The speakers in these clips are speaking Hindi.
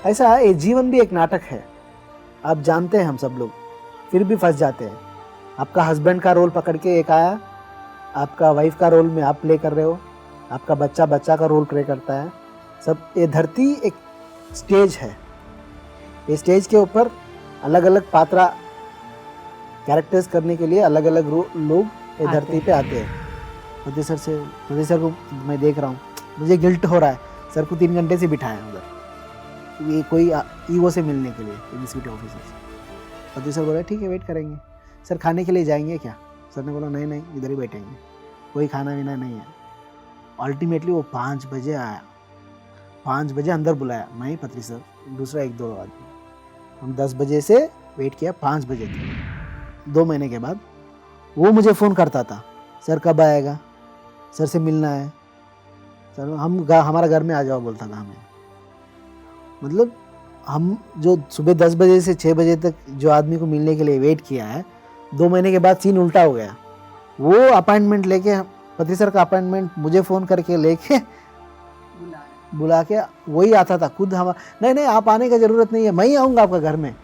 ऐसा है, ये जीवन भी एक नाटक है, आप जानते हैं हम सब लोग, फिर भी फंस जाते हैं। आपका हस्बैंड का रोल पकड़ के एक आया, आपका वाइफ का रोल में आप प्ले कर रहे हो, आपका बच्चा का रोल प्ले करता है। सब ये धरती एक स्टेज है, ये स्टेज के ऊपर अलग अलग पात्रा कैरेक्टर्स करने के लिए अलग अलग लोग ये धरती पे आते हैं। फतेह सर को मैं देख रहा हूँ, मुझे गिल्ट हो रहा है, सर को 3 घंटे से बिठाया उधर, ये कोई ईओ से मिलने के लिए, एग्जीक्यूटिव ऑफिसर से। फतेह सर बोला ठीक है वेट करेंगे। सर खाने के लिए जाएंगे क्या? सर ने बोला नहीं इधर ही बैठेंगे, कोई खाना वीना नहीं है। अल्टीमेटली वो 5 बजे आया, 5 बजे अंदर बुलाया, मैं पत्री सर, दूसरा 1-2 आदमी, हम 10 बजे से वेट किया, 5 बजे तक। 2 महीने के बाद वो मुझे फ़ोन करता था, सर कब आएगा, सर से मिलना है, सर हमारा घर में आ जाओ बोलता था हमें। मतलब हम जो सुबह 10 बजे से 6 बजे तक जो आदमी को मिलने के लिए वेट किया है, 2 महीने के बाद सीन उल्टा हो गया। वो अपॉइंटमेंट लेके, पति सर का अपॉइंटमेंट मुझे फ़ोन करके लेके बुला के वही आता था खुद। हम नहीं आप आने का ज़रूरत नहीं है, मैं ही आऊँगा आपका घर में,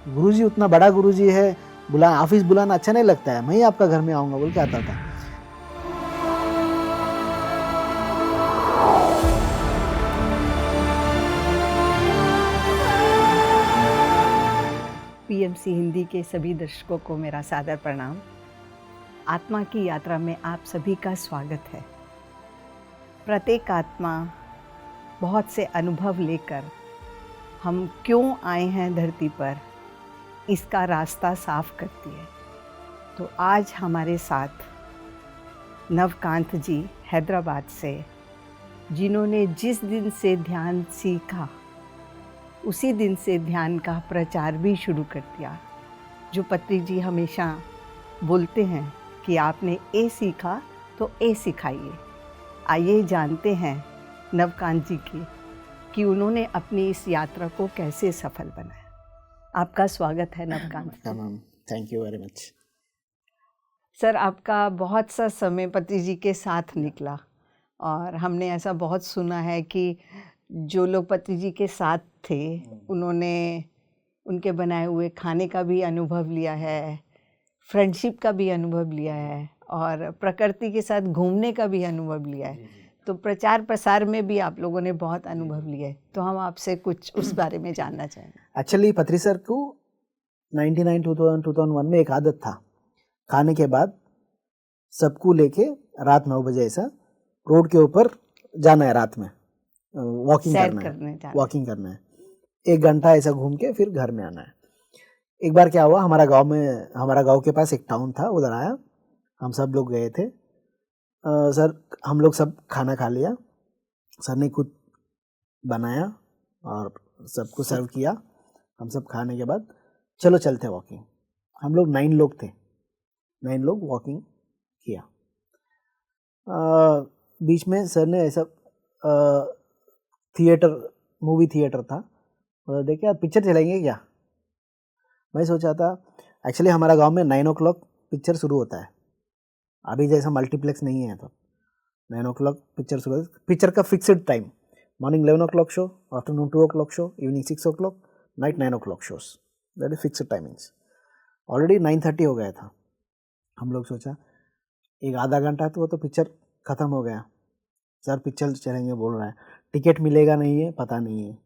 गुरुजी उतना बड़ा गुरुजी है, ऑफिस बुलाना अच्छा नहीं लगता है, मैं ही आपका घर में आऊँगा बोल के आता था। पीएमसी हिंदी के सभी दर्शकों को मेरा सादर प्रणाम। आत्मा की यात्रा में आप सभी का स्वागत है। प्रत्येक आत्मा बहुत से अनुभव लेकर हम क्यों आए हैं धरती पर, इसका रास्ता साफ करती है। तो आज हमारे साथ नवकांत जी हैदराबाद से, जिन्होंने जिस दिन से ध्यान सीखा उसी दिन से ध्यान का प्रचार भी शुरू कर दिया। जो पत्री जी हमेशा बोलते हैं कि आपने ए सीखा तो ए सिखाइए। आइए जानते हैं नवकांत जी की कि उन्होंने अपनी इस यात्रा को कैसे सफल बनाया। आपका स्वागत है Navkant ji. Thank you very much. Sir, आपका बहुत सा समय पत्री जी के साथ निकला और हमने ऐसा बहुत सुना है कि जो लोग पत्री जी के साथ थे उन्होंने उनके बनाए हुए खाने का भी अनुभव लिया है, फ्रेंडशिप का भी अनुभव लिया है और प्रकृति के साथ घूमने का भी अनुभव लिया है। तो प्रचार प्रसार में भी आप लोगों ने बहुत अनुभव लिया है, तो हम आपसे कुछ उस बारे में जानना चाहेंगे। एक्चुअली पत्री सर को 2001 में एक आदत था, खाने के बाद सबको लेके रात 9 बजे ऐसा रोड के ऊपर जाना है, रात में वॉकिंग करना है 1 घंटा ऐसा घूम के फिर घर में आना है। एक बार क्या हुआ, हमारा गांव के पास एक टाउन था, उधर आया, हम सब लोग गए थे। सर हम लोग सब खाना खा लिया, सर ने खुद बनाया और सबको सर्व किया। हम सब खाने के बाद चलो चलते वॉकिंग। हम लोग 9 लोग थे, 9 लोग वॉकिंग किया। बीच में सर ने ऐसा मूवी थिएटर था, देखिए पिक्चर चलेंगे क्या। मैं सोचा था, एक्चुअली हमारा गांव में 9 o'clock पिक्चर शुरू होता है, अभी जैसा मल्टीप्लेक्स नहीं है, तो 9 o'clock पिक्चर शुरू होता है। पिक्चर का fixed time, morning 11 o'clock show, afternoon 2 o'clock show, evening 6 o'clock, night 9 o'clock shows, that is fixed timings. Already 9:30 हो गया था। हम लोग सोचा एक आधा घंटा तो पिक्चर ख़त्म हो गया। सर पिक्चर चलेंगे बोल रहा है, टिकट मिलेगा नहीं है पता नहीं है।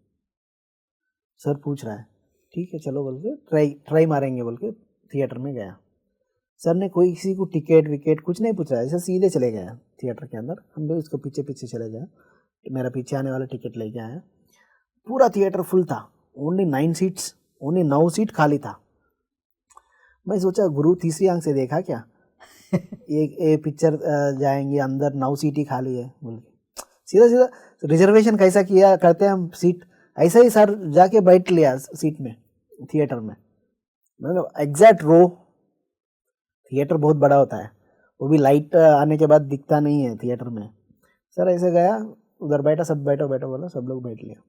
सर पूछ रहा है ठीक है चलो बोल के ट्राई मारेंगे बोल के थिएटर में गया। सर ने कोई किसी को टिकट विकेट कुछ नहीं पूछा, ऐसा सीधे चले गया थिएटर के अंदर। हम लोग इसको पीछे चले गए, मेरा पीछे आने वाला टिकट लेके आया। पूरा थिएटर फुल था, ओनली 9 सीट खाली था। मैं सोचा गुरु तीसरी आंख से देखा क्या ये पिक्चर जाएंगे अंदर, 9 सीट ही खाली है बोल के सीधा रिजर्वेशन कैसा किया करते हैं हम सीट, ऐसा ही सर जाके बैठ लिया सीट में थिएटर में, मतलब एग्जैक्ट रो। थिएटर बहुत बड़ा होता है, वो भी लाइट आने के बाद दिखता नहीं है थिएटर में। सर ऐसे गया उधर बैठा, सब बैठो बोला, सब लोग बैठ लिया।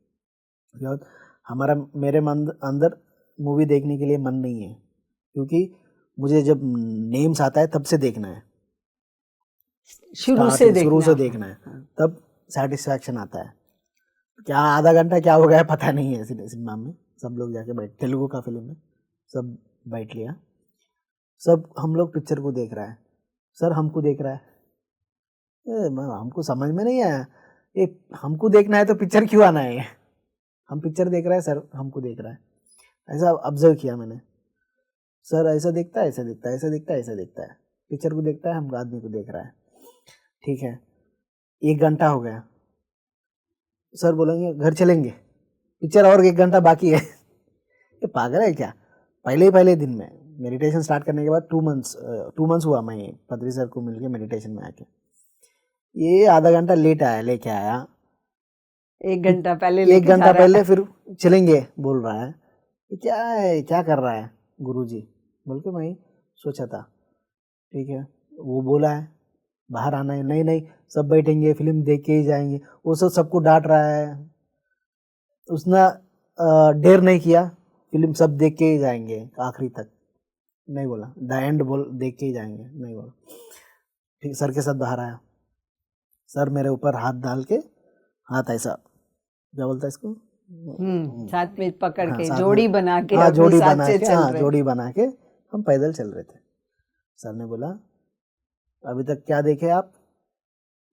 मेरे मन अंदर मूवी देखने के लिए मन नहीं है, क्योंकि मुझे जब नेम्स आता है तब से देखना है, शुरू से देखना है, तब सेटिस्फैक्शन आता है। क्या आधा घंटा क्या हो गया पता नहीं है सिनेमा में। सब लोग जाके बैठ, तेलुगु का फिल्म है, सब बैठ लिया, सब हम लोग पिक्चर को देख रहा है। सर हमको देख रहा है, हमको समझ में नहीं आया, ये हमको देखना है तो पिक्चर क्यों आना है? हम पिक्चर देख रहे हैं, सर हमको देख रहा है। ऐसा ऑब्जर्व किया मैंने, सर ऐसा देखता है, ऐसा देखता है, ऐसा देखता है, ऐसा देखता है, पिक्चर को देखता है, हम आदमी को देख रहा है। ठीक है, 1 घंटा हो गया, सर बोलेंगे घर चलेंगे, पिक्चर और 1 घंटा बाकी है। ये पागल है क्या? पहले दिन में मेडिटेशन स्टार्ट करने के बाद 2 मंथ्स हुआ मैं पदरी सर को मिलके मेडिटेशन में आके, ये आधा घंटा लेट आया, लेके आया 1 घंटा पहले 1 घंटा पहले, फिर चलेंगे बोल रहा है। ये क्या है, क्या कर रहा है गुरुजी बोल के मैं सोचा था। ठीक है, वो बोला है बाहर आना है, नहीं नहीं सब बैठेंगे फिल्म देख के ही जाएंगे, वो सबको डांट रहा है, उसने डेयर नहीं किया, फिल्म सब देख के ही जाएंगे आखिरी तक, नहीं बोला द एंड बोल देख के ही जाएंगे, नहीं बोला। ठीक, सर के साथ बाहर आया, सर मेरे ऊपर हाथ डाल के, हाथ ऐसा क्या बोलता है इसको, साथ में पकड़ हाँ, के साथ जोड़ी में, बना के, हाँ अपनी जोड़ी साथ बना से के, चल हाँ रहे। जोड़ी बना के हम पैदल चल रहे थे। सर ने बोला अभी तक क्या देखे आप?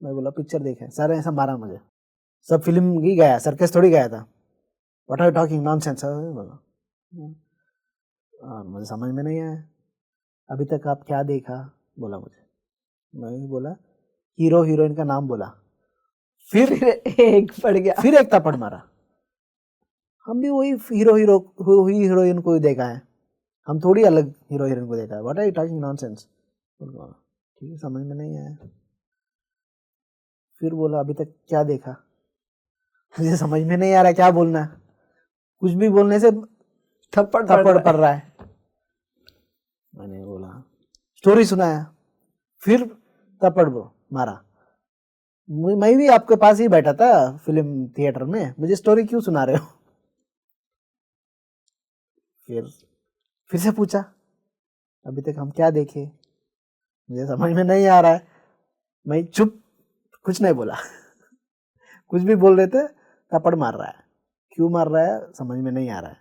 मैं बोला पिक्चर देखे। सर ऐसा मारा मुझे, सब फिल्म ही गया, सर्कस थोड़ी गया था, what are you talking nonsense. बोला मुझे समझ में नहीं आया, अभी तक आप क्या देखा बोला मुझे। मैं बोला हीरो हीरोइन का नाम बोला, फिर एक पड़ गया, फिर एक थप्पड़ मारा। हम भी वही हीरोइन को ही देखा है, हम थोड़ी अलग हीरो हीरोइन को देखा है, what are you talking nonsense. ठीक है, समझ में नहीं आया। फिर बोला अभी तक क्या देखा? मुझे समझ में नहीं आ रहा क्या बोलना, कुछ भी बोलने से थप्पड़ पड़ रहा है। मैंने बोला स्टोरी सुनाया, फिर थप्पड़ मारा। मैं भी आपके पास ही बैठा था फिल्म थिएटर में, मुझे स्टोरी क्यों सुना रहे हो? फिर से पूछा अभी तक हम क्या देखे, मुझे समझ में नहीं आ रहा है। मैं चुप, कुछ नहीं बोला। कुछ भी बोल रहे थे, थप्पड़ मार रहा है, क्यों मार रहा है समझ में नहीं आ रहा है,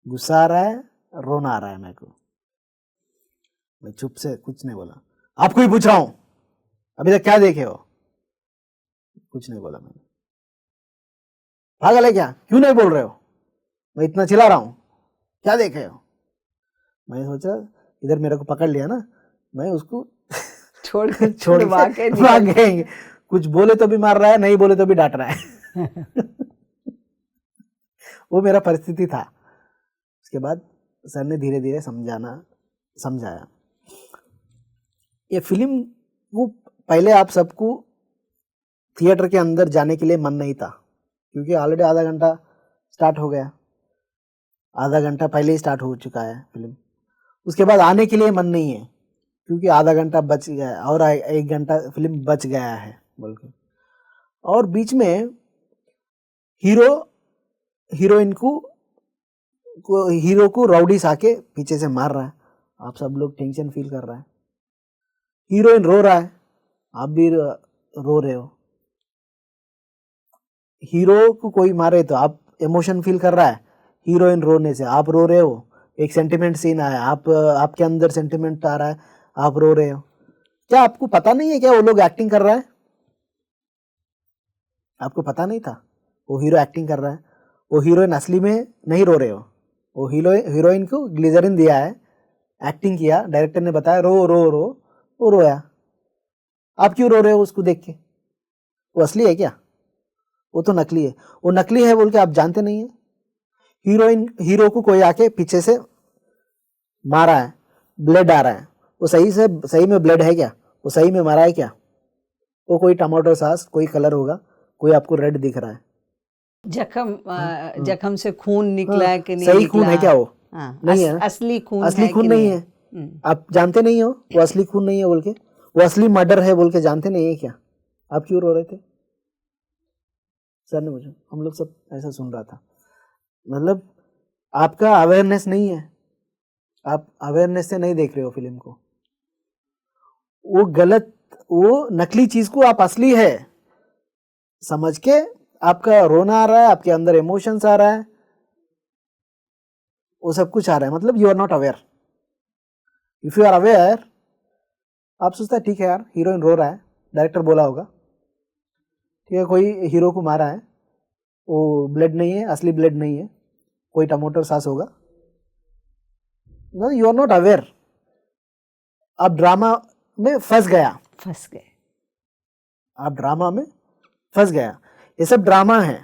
गुस्सा आ रहा है, रोना आ रहा है मेरे को। मैं चुप से कुछ नहीं बोला। आपको ही पूछ रहा हूं अभी तक क्या देखे हो? कुछ नहीं बोला मैंने। पागल है क्या, क्यों नहीं बोल रहे हो? मैं इतना चिल्ला रहा हूं, क्या देखे हो? मैं सोचा इधर मेरे को पकड़ लिया ना, मैं उसको छोड़ के भाग गएंगे, कुछ बोले तो भी मार रहा है, नहीं बोले तो भी डांट रहा है। वो मेरा परिस्थिति था। उसके बाद सर ने धीरे धीरे समझाया। ये फिल्म वो पहले आप सबको थिएटर के अंदर जाने के लिए मन नहीं था, क्योंकि ऑलरेडी आधा घंटा स्टार्ट हो गया, आधा घंटा पहले ही स्टार्ट हो चुका है फिल्म। उसके बाद आने के लिए मन नहीं है, क्योंकि आधा घंटा बच गया और 1 घंटा फिल्म बच गया है बोल के। और बीच में हीरो को राउडीज आके पीछे से मार रहा है, आप सब लोग टेंशन फील कर रहा है, हीरोइन रो रहा है, आप भी रो रहे हो। हीरो को कोई मारे तो आप इमोशन फील कर रहा है, हीरोइन रोने से आप रो रहे हो। एक सेंटिमेंट सीन आया, आपके अंदर सेंटिमेंट आ रहा है, आप रो रहे हो। क्या आपको पता नहीं है क्या वो लोग एक्टिंग कर रहा है? आपको पता नहीं था वो हीरो एक्टिंग कर रहा है, वो हीरोइन असली में नहीं रो रहे हो। वो हीरोइन को ग्लिजरिन दिया है, एक्टिंग किया, डायरेक्टर ने बताया रो रो रो, वो रोया। आप क्यों रो रहे हो उसको देख के? वो असली है क्या? वो तो नकली है। वो नकली है बोल के आप जानते नहीं है। हीरो को कोई आके पीछे से मारा है, ब्लड आ रहा है, वो सही में ब्लड है क्या? वो सही में मारा है क्या? वो कोई टमाटो सॉस, कोई कलर होगा, कोई आपको रेड दिख रहा है। जख्म से खून निकला है कि नहीं सही निकला? खून है क्या? वो नहीं है, असली खून नहीं है। आप जानते नहीं हो वो असली खून नहीं है बोल के, वो असली मर्डर है बोल के जानते नहीं है क्या? आप क्यों रो रहे थे? सर ने मुझे, हम लोग सब ऐसा सुन रहा था। मतलब आपका अवेयरनेस नहीं है, आप अवेयरनेस से नहीं देख रहे हो फिल्म को। वो गलत, वो नकली चीज को आप असली है समझ के आपका रोना आ रहा है, आपके अंदर इमोशंस आ रहा है, वो सब कुछ आ रहा है, मतलब you are not aware. If you are aware, आप सोचता है ठीक है यार हीरोइन रो रहा है, डायरेक्टर बोला होगा, ठीक है, कोई हीरो को मारा है, वो ब्लड नहीं है, असली ब्लड नहीं है, कोई टमाटर सास होगा. You are not aware. आप ड्रामा में फंस गया, आप ड्रामा में फंस गया. ये सब ड्रामा है.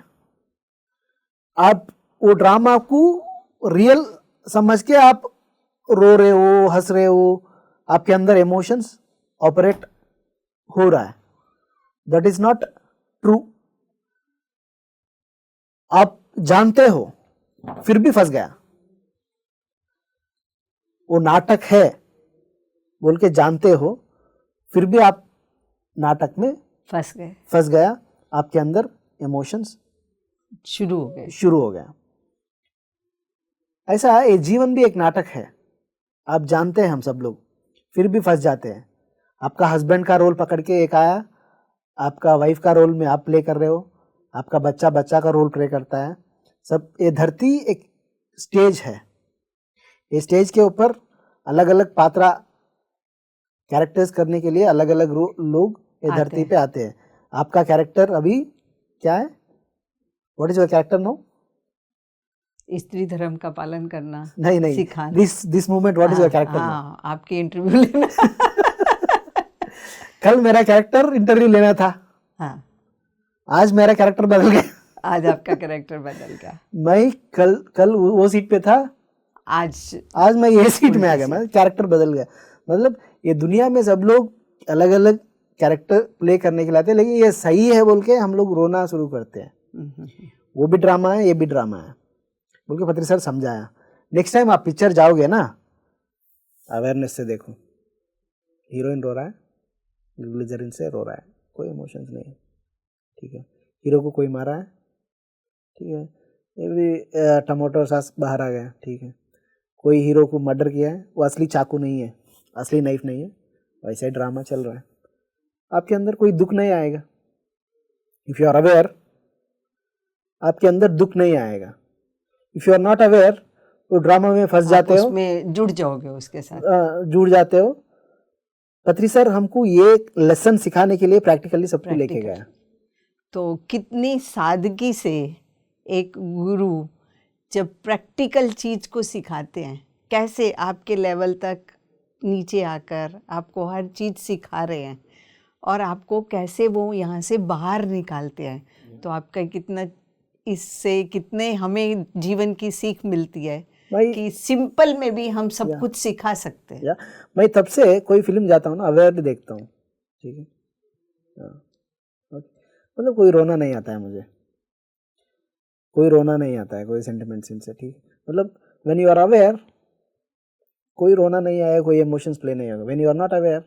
आप वो ड्रामा को रियल समझ के आप रो रहे हो, हंस रहे हो, आपके अंदर इमोशंस ऑपरेट हो रहा है. That is not true. आप जानते हो फिर भी फंस गया. वो नाटक है बोल के जानते हो, फिर भी आप नाटक में फंस गया. आपके अंदर इमोशंस शुरू हो गया. ऐसा ये जीवन भी एक नाटक है. आप जानते हैं हम सब लोग, फिर भी फंस जाते हैं. आपका हस्बैंड का रोल पकड़ के एक आया, आपका वाइफ का रोल में आप प्ले कर रहे हो, आपका बच्चा का रोल प्ले करता है. सब ये धरती एक स्टेज है. ये स्टेज के ऊपर अलग अलग पात्रा कैरेक्टर्स करने के लिए अलग अलग लोग ये धरती पे आते हैं. आपका कैरेक्टर अभी क्या है? What is your character now? स्त्री धर्म का पालन करना, नहीं सिखाना. This moment what is your character now? आपकी इंटरव्यू लेना. कल मेरा कैरेक्टर इंटरव्यू लेना था. हाँ. आज मेरा कैरेक्टर बदल गया. आज आपका कैरेक्टर बदल गया. मैं कल वो सीट पे था, आज मैं ये सीट में आ गया. मैं कैरेक्टर बदल गया. मतलब ये दुनिया में सब लोग अलग अलग कैरेक्टर प्ले करने के लिए आते हैं, लेकिन ये सही है बोल के हम लोग रोना शुरू करते हैं. वो भी ड्रामा है, ये भी ड्रामा है बोल के पत्री सर समझाया. नेक्स्ट टाइम आप पिक्चर जाओगे ना, अवेयरनेस से देखो. हीरोइन रो रहा है, ग्लिसरीन से रो रहा है, कोई इमोशंस नहीं है, ठीक है. हीरो को कोई मारा है, ठीक है, ये भी टमाटो सॉस बाहर आ गया, ठीक है. कोई हीरो को मर्डर किया है, वो असली चाकू नहीं है, असली नाइफ नहीं है, वैसा ही ड्रामा चल रहा है. आपके अंदर कोई दुख नहीं आएगा. इफ यू आर अवेयर, आपके अंदर दुख नहीं आएगा. If you are not aware, तो ड्रामा में फंस जाते हो, उसमें जुड़ जाओगे, उसके साथ जुड़ जाते हो. पत्री सर हमको ये लेसन सिखाने के लिए प्रैक्टिकली सबको लेके गया. तो कितनी सादगी से एक गुरु जब प्रैक्टिकल चीज को सिखाते हैं, कैसे आपके लेवल तक नीचे आकर आपको हर चीज सिखा रहे हैं और आपको कैसे वो यहाँ से बाहर निकालते हैं. तो आपका कितना, इससे कितने हमें जीवन की सीख मिलती है कि सिंपल में भी हम सब कुछ सिखा सकते हैं. मैं तब से कोई फिल्म जाता हूँ ना, अवेयर देखता हूँ, ठीक है. मतलब कोई रोना नहीं आता है मुझे, कोई रोना नहीं आता है, कोई सेंटिमेंट सीन से, ठीक. मतलब व्हेन यू आर अवेयर, कोई रोना नहीं आएगा, कोई इमोशंस प्ले नहीं होगा. When you are not aware,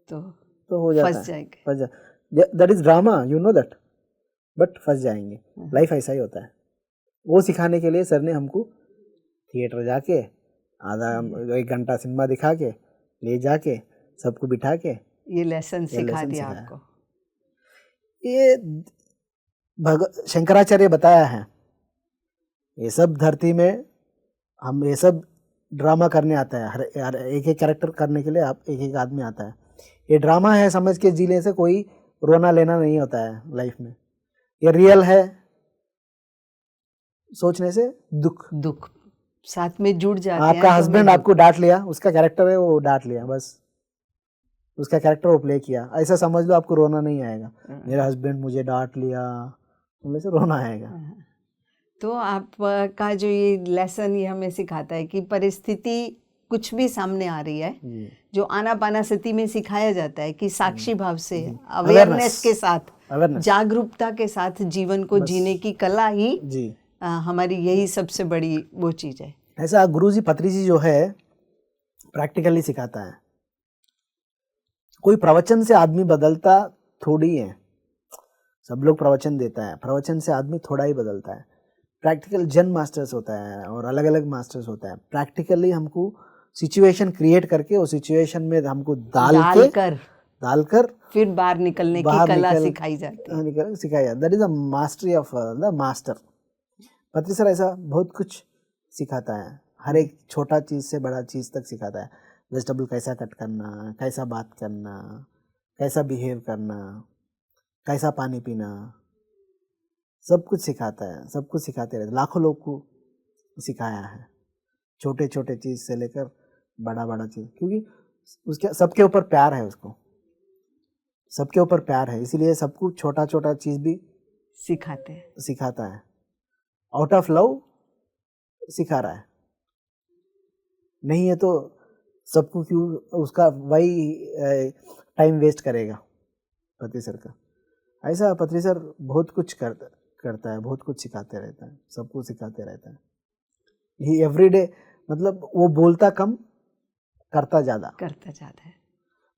तो हो जाता है, फंस जाएंगे. That is drama, you know that, but फंस जाएंगे. लाइफ ऐसा ही होता है. वो सिखाने के लिए सर ने हमको थिएटर जाके आधा 1 घंटा सिनेमा दिखा के ले जाके सबको बिठा के ये लेसन सिखा दिया आपको. ये शंकराचार्य बताया है. ये सब धरती में हम ये सब ड्रामा करने आता है. हर एक एक कैरेक्टर करने के लिए आप एक एक आदमी आता है. ये ड्रामा है समझ के जीने से कोई रोना लेना नहीं होता है लाइफ में. ये रियल है, सोचने से दुख साथ में जुड़ जाते हैं. आपका हस्बैंड आपको डांट लिया, उसका कैरेक्टर है, वो डांट लिया, बस उसका कैरेक्टर वो प्ले किया, ऐसा समझ लो, आपको रोना नहीं आएगा. मेरा हस्बैंड मुझे डांट लिया, उनमें से रोना आएगा. तो आपका जो ये लेसन ये हमें सिखाता है कि परिस्थिति कुछ भी सामने आ रही है, जो आनापानासति में सिखाया जाता है कि साक्षी भाव से, अवेयरनेस के साथ, जागरूकता के साथ जीवन को जीने की कला ही हमारी यही सबसे बड़ी वो चीज है. ऐसा गुरुजी पत्री जी जो है प्रैक्टिकली सिखाता है. कोई प्रवचन से आदमी बदलता थोड़ी है. सब लोग प्रवचन देता है, प्रवचन से आदमी थोड़ा ही बदलता है. प्रैक्टिकल जन मास्टर्स होता है और अलग अलग मास्टर्स होता है. प्रैक्टिकली हमको सिचुएशन क्रिएट करके उस सिचुएशन में हमको डाल कर डालकर फिर बाहर निकलने की बाहर कला निकल सिखाई जाती है। निकल सिखाया जाता। That is the mastery of the master. पत्री सर ऐसा बहुत कुछ सिखाता है, हर एक छोटा चीज़ से बड़ा चीज़ तक सिखाता है। वेजिटेबल कैसा कट करना, कैसा बात करना, कैसा बिहेव करना, कैसा पानी पीना, सब कुछ सिखाता है, सब कुछ सिखाते रहते। लाखों लोग को सिखाया है, छोटे छोटे चीज़ से लेकर बड़ा बड़ा चीज़, क्योंकि उसके सबके ऊपर प्यार है, उसको सबके ऊपर प्यार है, इसीलिए सबको छोटा छोटा चीज़ भी सिखाता है। आउट ऑफ लव सिखा रहा है, नहीं है तो सबको क्यों उसका वही टाइम वेस्ट करेगा पत्री सर का। ऐसा पत्री सर बहुत कुछ करता है, बहुत कुछ सिखाते रहता है, सबको सिखाते रहता है। ही एवरीडे, मतलब वो बोलता कम करता ज़्यादा है।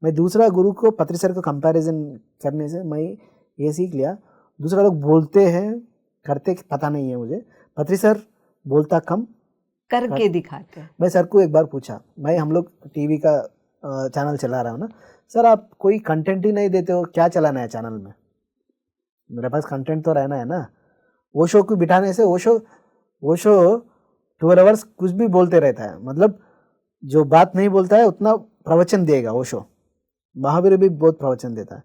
मैं दूसरा गुरु को पत्री सर को कंपैरिजन करने से मैं ये सीख लिया, दूसरा लोग बोलते हैं करते पता नहीं है मुझे, पत्री सर बोलता कम करके दिखाते हैं। मैं सर को एक बार पूछा, भाई हम लोग टीवी का चैनल चला रहा हूँ ना सर, आप कोई कंटेंट ही नहीं देते हो, क्या चलाना है चैनल में? मेरे पास कंटेंट तो रहना है ना। वो शो को बिठाने से वो शो 12 आवर्स कुछ भी बोलते रहता है, मतलब जो बात नहीं बोलता है उतना प्रवचन देगा वो शो। महावीर भी बहुत प्रवचन देता है,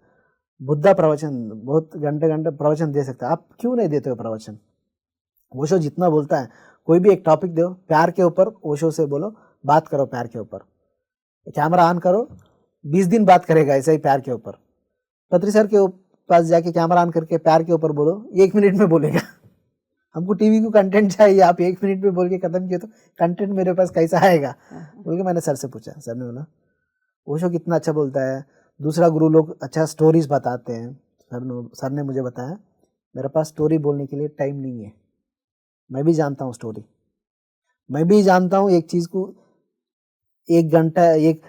बुद्धा प्रवचन बहुत घंटे घंटे प्रवचन दे सकता है। आप क्यों नहीं देते हो प्रवचन? वो शो जितना बोलता है, कोई भी एक टॉपिक दो प्यार के ऊपर, वो शो से बोलो बात करो प्यार के ऊपर, कैमरा ऑन करो, 20 दिन बात करेगा ऐसे ही प्यार के ऊपर। पत्री सर के पास जाके कैमरा ऑन करके प्यार के ऊपर बोलो, 1 मिनट में बोलेगा। हमको टीवी को कंटेंट चाहिए, आप 1 मिनट में बोल के खत्म किए तो कंटेंट मेरे पास कैसा आएगा? बोल के मैंने सर से पूछा, सर ने बोला वो शो कितना अच्छा बोलता है, दूसरा गुरु लोग अच्छा स्टोरीज बताते हैं। सर ने मुझे बताया मेरे पास स्टोरी बोलने के लिए टाइम नहीं है, मैं भी जानता हूँ स्टोरी, मैं भी जानता हूँ एक चीज़ को 1 घंटा 1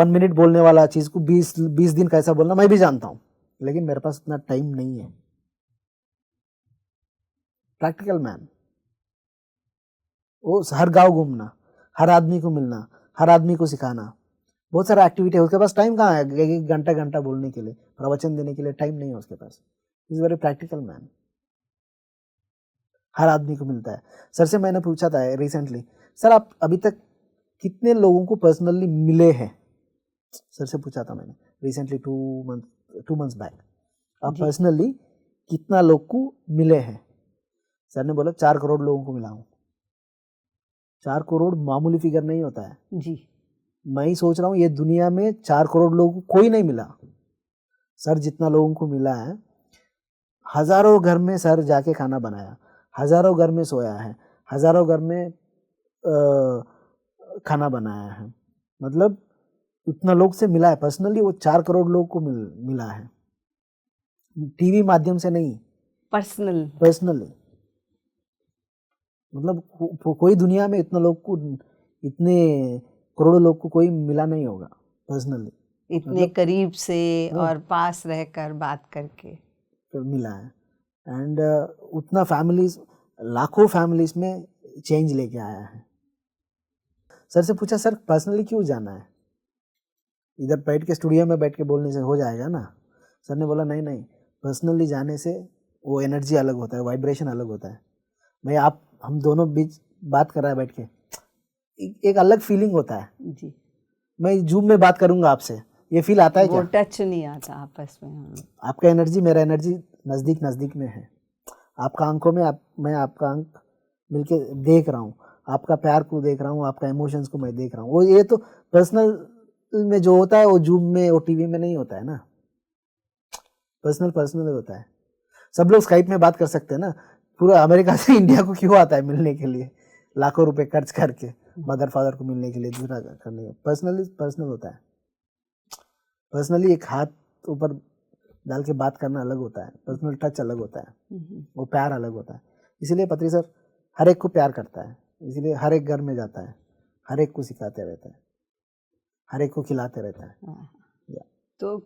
मिनट बोलने वाला चीज़ को 20 दिन कैसा बोलना मैं भी जानता हूँ, लेकिन मेरे पास उतना टाइम नहीं है। प्रैक्टिकल मैन, वो हर गांव घूमना, हर आदमी को मिलना, हर आदमी को सिखाना, बहुत सारा एक्टिविटी है, उसके पास टाइम कहाँ है 1 घंटा बोलने के लिए, प्रवचन देने के लिए टाइम नहीं है उसके पास। इज वेरी प्रैक्टिकल मैन, हर आदमी को मिलता है। सर से मैंने पूछा था रिसेंटली, सर आप अभी तक कितने लोगों को पर्सनली मिले हैं? सर से पूछा था मैंने रिसेंटली 2 मंथ्स बैक, आप पर्सनली कितना लोग को मिले हैं? सर ने बोला 4 करोड़ लोगों को मिला हूँ। 4 करोड़ मामूली फिगर नहीं होता है जी। मैं ही सोच रहा हूँ ये दुनिया में 4 करोड़ लोगों को कोई नहीं मिला। सर जितना लोगों को मिला है, हजारों घर में सर जाके खाना बनाया, हजारों घर में सोया है, हजारों घर में खाना बनाया है, मतलब उतना लोग से मिला है पर्सनली। वो 4 करोड़ लोग को मिला है, टीवी माध्यम से नहीं, पर्सनली। मतलब कोई दुनिया में इतना लोग को, इतने करोड़ों लोग को कोई मिला नहीं होगा पर्सनली, इतने मतलब, करीब से और पास रहकर बात करके मिला है। एंड उतना फैमिलीज, लाखों फैमिलीज में चेंज लेके आया है। सर से पूछा सर पर्सनली क्यों जाना है, इधर बैठ के स्टूडियो में बैठ के बोलने से हो जाएगा ना? सर ने बोला नहीं, पर्सनली जाने से वो एनर्जी अलग होता है, वाइब्रेशन अलग होता है। मैं हम दोनों बीच बात कर रहा है बैठ के, एक अलग फीलिंग होता है जी। मैं जूम में बात करूंगा आपसे, ये फील आता है क्या? वो टच नहीं आता आपस में। आपका एनर्जी मेरा एनर्जी नज़दीक में है, आपका आंखों में मैं आपका आंख मिलके देख रहा हूँ, आपका प्यार को देख रहा हूँ, आपका इमोशंस को मैं देख रहा हूँ। वो ये तो पर्सनल में जो होता है वो जूम में, वो टीवी में नहीं होता है ना। पर्सनल होता है। सब लोग स्काइप में बात कर सकते हैं ना, पूरा अमेरिका से इंडिया को क्यों आता है मिलने के लिए, लाखों रुपए खर्च करके मदर फादर को मिलने के लिए, दूसरा करने का। पर्सनल होता है। पर्सनली एक हाथ ऊपर डाल के बात करना अलग होता है, पर्सनल टच अलग होता है, वो प्यार अलग होता है। इसीलिए पत्री सर हर एक को प्यार करता है, इसीलिए हर एक घर में जाता है, हर एक को सिखाते रहता है, हर एक को खिलाते रहता है। तो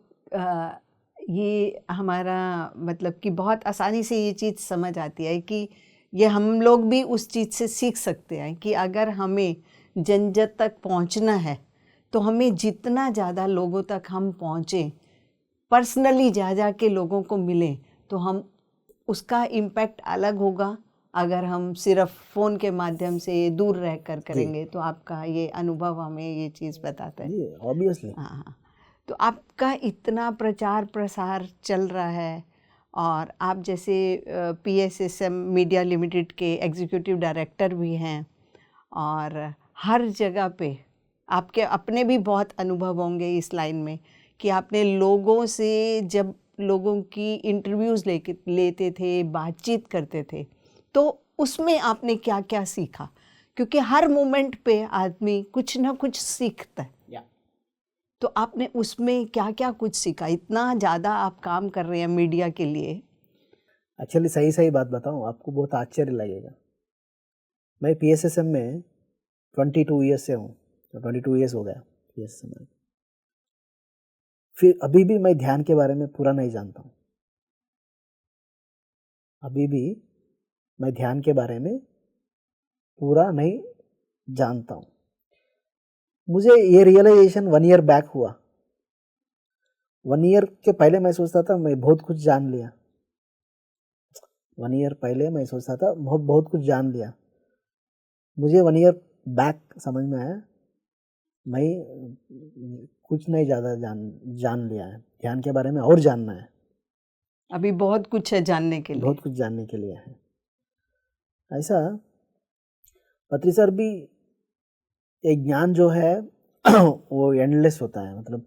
ये हमारा मतलब कि बहुत आसानी से ये चीज़ समझ आती है कि ये हम लोग भी उस चीज़ से सीख सकते हैं कि अगर हमें जन तक पहुंचना है तो हमें जितना ज़्यादा लोगों तक हम पहुँचें, पर्सनली जा के लोगों को मिलें, तो हम उसका इम्पैक्ट अलग होगा अगर हम सिर्फ फ़ोन के माध्यम से दूर रह कर करेंगे। तो आपका ये अनुभव हमें ये चीज़ बताता है। जी ऑब्वियसली। हाँ हाँ। तो आपका इतना प्रचार प्रसार चल रहा है और आप जैसे PSSM मीडिया लिमिटेड के एग्जीक्यूटिव डायरेक्टर भी हैं और हर जगह पे आपके अपने भी बहुत अनुभव होंगे इस लाइन में कि आपने लोगों से जब लोगों की इंटरव्यूज़ लेते थे, बातचीत करते थे, तो उसमें आपने क्या क्या सीखा? क्योंकि हर मोमेंट पे आदमी कुछ ना कुछ सीखता है। तो आपने उसमें क्या क्या कुछ सीखा? इतना ज़्यादा आप काम कर रहे हैं मीडिया के लिए। एक्चुअली सही सही बात बताऊं आपको, बहुत आश्चर्य लगेगा। मैं PSSM में 22 ईयर्स से हूँ, तो 22 ईयर्स हो गया PSSM में। फिर अभी भी मैं ध्यान के बारे में पूरा नहीं जानता हूँ। अभी भी मैं ध्यान के बारे में पूरा नहीं जानता हूँ। मुझे ये रियलाइजेशन 1 ईयर बैक हुआ। 1 ईयर के पहले मैं सोचता था मैं बहुत कुछ जान लिया। 1 ईयर पहले मैं सोचता था बहुत कुछ जान लिया। मुझे 1 ईयर बैक समझ में आया मैं कुछ नहीं ज़्यादा जान लिया है। ध्यान के बारे में और जानना है। अभी बहुत कुछ है जानने के लिए। बहुत कुछ जानने के लिए है। ऐसा पत्री सर भी एक ज्ञान जो है वो एंडलेस होता है। मतलब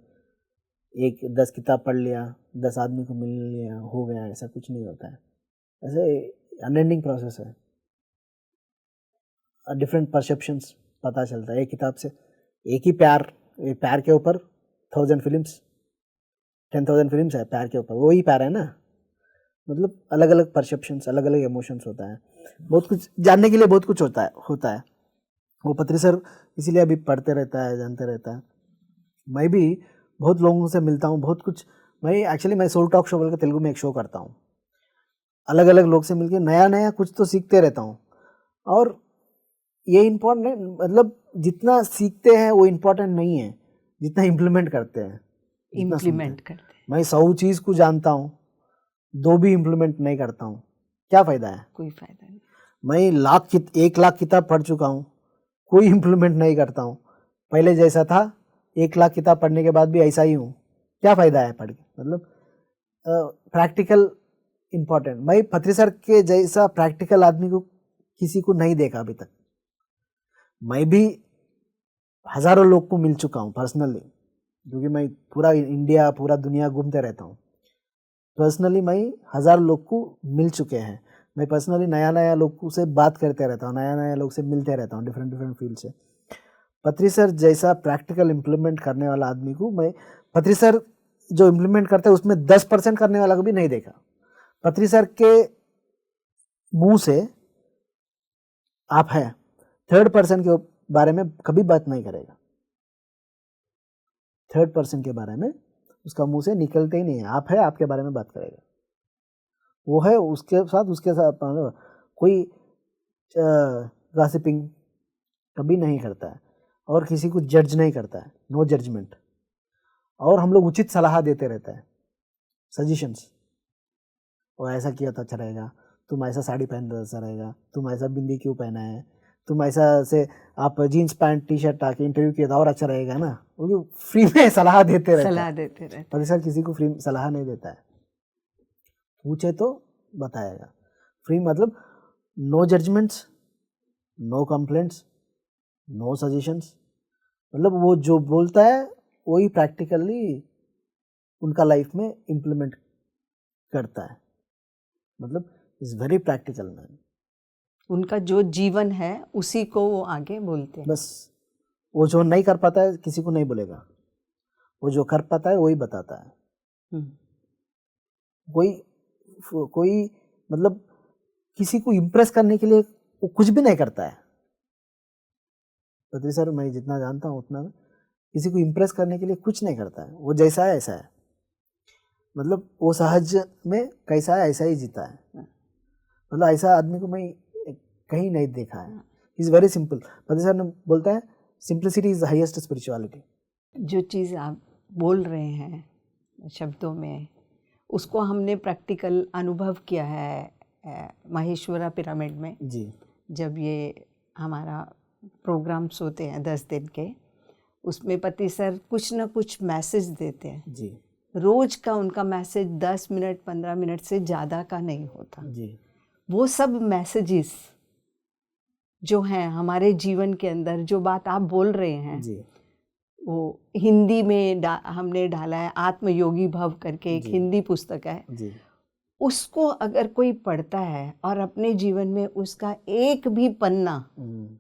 एक 10 किताब पढ़ लिया, 10 आदमी को मिल लिया, हो गया, ऐसा कुछ नहीं होता है। ऐसे अनएंडिंग प्रोसेस है। डिफरेंट परसेप्शंस पता चलता है एक किताब से। एक ही प्यार के ऊपर 1000 फिल्म्स, 10,000 फिल्म्स है प्यार के ऊपर, वही प्यार है ना। मतलब अलग अलग परसेप्शंस, अलग अलग इमोशंस होता है। बहुत कुछ जानने के लिए बहुत कुछ होता है। वो पत्री सर इसीलिए अभी पढ़ते रहता है, जानते रहता है। मैं भी बहुत लोगों से मिलता हूँ, बहुत कुछ। मैं सोल टॉक शो बोल के तेलुगु में एक शो करता हूँ। अलग अलग लोग से मिलके नया नया कुछ तो सीखते रहता हूँ। और ये इम्पोर्टेंट है, मतलब जितना सीखते हैं वो इम्पोर्टेंट नहीं है जितना इम्प्लीमेंट करते हैं, जितना सुनते हैं। मैं 100 चीज़ को जानता हूँ, 2 भी इम्प्लीमेंट नहीं करता हूँ, क्या फ़ायदा है? कोई फ़ायदा नहीं। मैं 1 लाख किताब पढ़ चुका हूँ, कोई इम्प्लीमेंट नहीं करता हूँ। पहले जैसा था, 1 लाख किताब पढ़ने के बाद भी ऐसा ही हूँ, क्या फ़ायदा है पढ़ के? मतलब प्रैक्टिकल इम्पोर्टेंट। मैं पत्री सर के जैसा प्रैक्टिकल आदमी को किसी को नहीं देखा अभी तक। मैं भी हज़ारों लोग को मिल चुका हूँ पर्सनली, क्योंकि मैं पूरा इंडिया, पूरा दुनिया घूमते रहता हूँ। पर्सनली मैं 1000 लोग को मिल चुके हैं। मैं पर्सनली नया नया लोग से बात करते रहता हूँ, नया नया लोग से मिलते रहता हूँ, डिफरेंट फील्ड से। पत्री सर जैसा प्रैक्टिकल इम्प्लीमेंट करने वाला आदमी को मैं, पत्री सर जो इम्प्लीमेंट करता है उसमें 10% करने वाला को भी नहीं देखा। पत्री सर के मुंह से आप है, 3rd पर्सन के बारे में कभी बात नहीं करेगा। 3rd पर्सन के बारे में उसका मुंह से निकलते ही नहीं है। आप है, आपके बारे में बात करेगा। वो है, उसके साथ कोई गॉसिपिंग कभी नहीं करता है और किसी को जज नहीं करता है, नो जजमेंट। और हम लोग उचित सलाह देते रहते हैं, सजेशंस। वो ऐसा किया तो अच्छा रहेगा, तुम ऐसा साड़ी पहन तो अच्छा रहेगा, तुम ऐसा बिंदी क्यों पहना है, तुम ऐसा से आप जीन्स पैंट टी शर्ट आके इंटरव्यू किया तो और अच्छा रहेगा ना। वो फ्री में सलाह देते रहते हैं। पर सर किसी को फ्री सलाह नहीं देता है, पूछे तो बताएगा। फ्री मतलब no judgements, no complaints, no suggestions. मतलब वो जो बोलता है वही प्रैक्टिकली उनका लाइफ में इम्प्लीमेंट करता है। मतलब इज़ वेरी प्रैक्टिकल मैन। उनका जो जीवन है उसी को वो आगे बोलते हैं। बस वो जो नहीं कर पाता है किसी को नहीं बोलेगा, वो जो कर पाता है वही बताता है। कोई मतलब किसी को इम्प्रेस करने के लिए वो कुछ भी नहीं करता है। पत्री सर मैं जितना जानता हूँ उतना किसी को इम्प्रेस करने के लिए कुछ नहीं करता है। वो जैसा है ऐसा है, मतलब वो सहज में कैसा है ऐसा ही जीता है। मतलब ऐसा आदमी को मैं कहीं नहीं देखा है। Is very simple. पत्री सर ने बोलता है simplicity is the highest spirituality. जो चीज़ आप बोल रहे हैं शब्दों में, उसको हमने प्रैक्टिकल अनुभव किया है माहेश्वरा पिरामिड में। जी जब ये हमारा प्रोग्राम्स होते हैं 10 दिन के, उसमें पति सर कुछ ना कुछ मैसेज देते हैं। जी रोज का उनका मैसेज 10 मिनट 15 मिनट से ज़्यादा का नहीं होता। जी वो सब मैसेजेस जो हैं हमारे जीवन के अंदर, जो बात आप बोल रहे हैं, जी वो हिंदी में हमने डाला है। आत्मयोगी भव करके एक जी। हिंदी पुस्तक है। जी उसको अगर कोई पढ़ता है और अपने जीवन में उसका एक भी पन्ना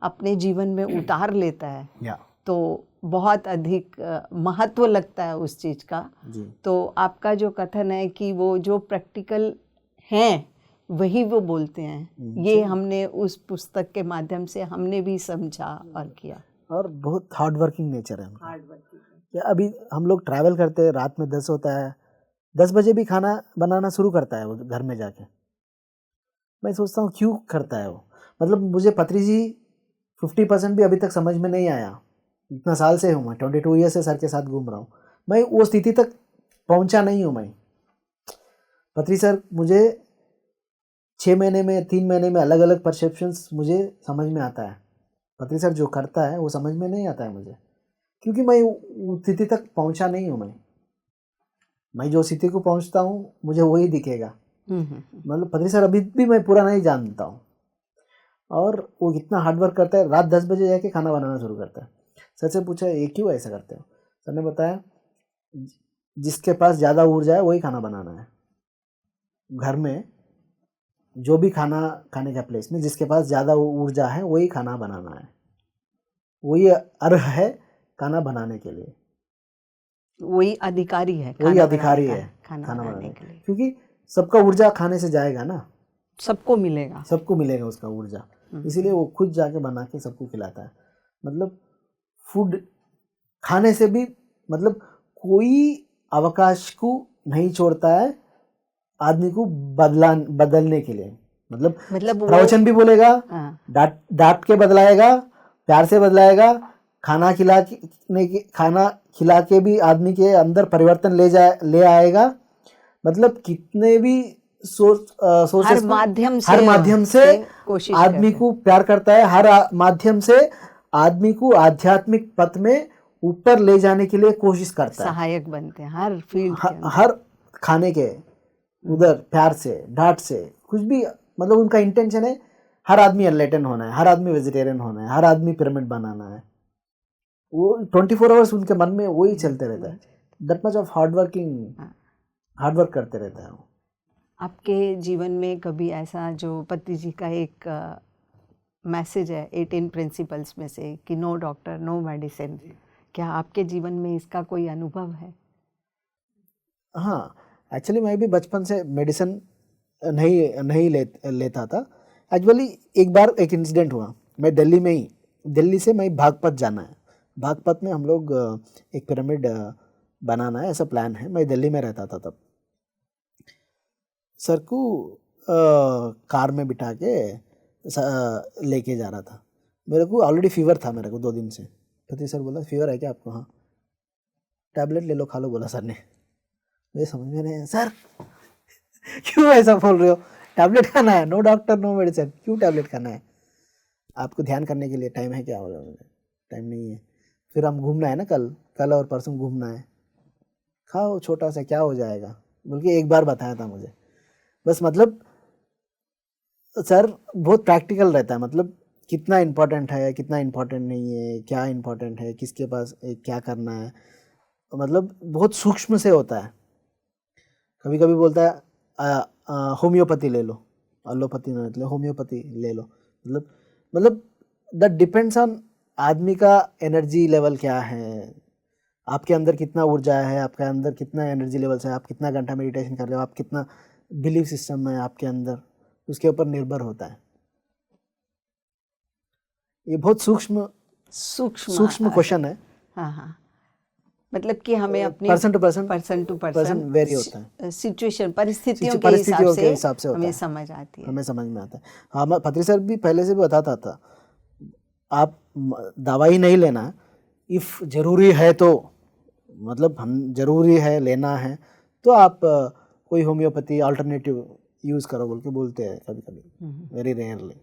अपने जीवन में उतार लेता है, या तो बहुत अधिक महत्व लगता है उस चीज़ का। जी तो आपका जो कथन है कि वो जो प्रैक्टिकल हैं वही वो बोलते हैं, ये हमने उस पुस्तक के माध्यम से हमने भी समझा और किया। और बहुत हार्ड वर्किंग नेचर है उनका। Hard working. या अभी हम लोग ट्रैवल करते हैं, रात में 10 होता है, 10 बजे भी खाना बनाना शुरू करता है वो घर में जाके। मैं सोचता हूँ क्यों करता है वो। मतलब मुझे पत्री जी 50% भी अभी तक समझ में नहीं आया। इतना साल से हूँ मैं, 22 ईयर से सर के साथ घूम रहा हूँ, मैं वो स्थिति तक पहुँचा नहीं हूँ। मैं पत्री सर मुझे 6 महीने में 3 महीने में अलग अलग परसेप्शंस मुझे समझ में आता है। पत्री सर जो करता है वो समझ में नहीं आता है मुझे, क्योंकि मैं उस स्थिति तक पहुंचा नहीं हूँ। मैं जो स्थिति को पहुंचता हूँ मुझे वही दिखेगा। मतलब पत्री सर अभी भी मैं पूरा नहीं जानता हूँ। और वो इतना हार्डवर्क करता है, रात 10 बजे जाके खाना बनाना शुरू करता है। सर से पूछा ये क्यों ऐसा करते हो? सर ने बताया जिसके पास ज़्यादा ऊर्जा है वही खाना बनाना है। घर में जो भी खाना खाने का प्लेस में जिसके पास ज़्यादा ऊर्जा है वही खाना बनाना है, वही अर्ह है खाना बनाने के लिए, वही अधिकारी है, वही अधिकारी है खाना बनाने के लिए। क्योंकि सबका ऊर्जा खाने से जाएगा ना, सबको मिलेगा, सबको मिलेगा उसका ऊर्जा, इसीलिए वो खुद जाके बना के सबको खिलाता है। मतलब फूड खाने से भी मतलब कोई अवकाश को नहीं छोड़ता है आदमी को बदलने के लिए। मतलब प्रवचन भी बोलेगा, डांट के बदलाएगा, प्यार से बदलाएगा, खाना खिला के भी आदमी के अंदर परिवर्तन ले आएगा। मतलब कितने भी हर माध्यम से आदमी को प्यार करता है, हर माध्यम से आदमी को आध्यात्मिक पथ में ऊपर ले जाने के लिए कोशिश करता है, सहायक बनते हैं हर फील्ड के अंदर। हर खाने के उधर प्यार से डांट से कुछ भी, मतलब उनका इंटेंशन है हर आदमी एनलाइटन होना है, हर आदमी वेजिटेरियन होना है, हर आदमी पिरामिड बनाना है। वो 24 आवर्स उनके मन में वही चलते रहता है। That much of hard work करते रहता है वो। आपके जीवन में कभी ऐसा जो पति जी का एक मैसेज है 18 प्रिंसिपल्स में से कि नो डॉक्टर नो मेडिसिन, क्या आपके जीवन में इसका कोई अनुभव है? हाँ, एक्चुअली मैं भी बचपन से मेडिसिन नहीं लेता था। एक्चुअली एक बार एक इंसिडेंट हुआ, मैं दिल्ली से मैं बागपत जाना है। बागपत में हम लोग एक पिरामिड बनाना है ऐसा प्लान है। मैं दिल्ली में रहता था तब। सर को कार में बिठा के लेके जा रहा था। मेरे को ऑलरेडी फीवर था मेरे को 2 दिन से। पति सर बोला फीवर है क्या आपको? हाँ। टैबलेट ले लो खा लो बोला सर ने। मुझे समझ में नहीं आया, सर क्यों ऐसा बोल रहे हो? टैबलेट खाना है, नो डॉक्टर नो मेडिसिन, क्यों टैबलेट खाना है? आपको ध्यान करने के लिए टाइम है क्या? बोला मुझे टाइम नहीं है, फिर हम घूमना है ना, कल और परसों घूमना है, खाओ छोटा सा क्या हो जाएगा बोल के एक बार बताया था मुझे बस। मतलब सर बहुत प्रैक्टिकल रहता है, मतलब कितना इम्पोर्टेंट है कितना इम्पोर्टेंट नहीं है, क्या इम्पोर्टेंट है, किसके पास क्या करना है, मतलब बहुत सूक्ष्म से होता है। कभी कभी बोलता है होम्योपैथी ले लो, एलोपैथी ना ले, होम्योपैथी ले लो। मतलब दैट डिपेंड्स ऑन आदमी का एनर्जी लेवल क्या है, आपके अंदर कितना ऊर्जा है, आपके अंदर कितना एनर्जी लेवल है, आप कितना घंटा मेडिटेशन कर रहे हो, आप कितना बिलीफ सिस्टम है आपके अंदर, उसके ऊपर निर्भर होता है। ये बहुत सूक्ष्म क्वेश्चन है। हाँ, मतलब कि हमें अपनी पर्सन टू पर्सन वेरी होता है, सिचुएशन परिस्थितियों के हिसाब से हमें समझ आती है, हमें समझ में आता है। हाँ, पत्री सर भी पहले से भी बताता था, आप दवाई नहीं लेना, इफ़ ज़रूरी है तो मतलब हम ज़रूरी है लेना है तो आप कोई होम्योपैथी अल्टरनेटिव यूज़ करो बोल के बोलते हैं कभी कभी, वेरी रेयरली।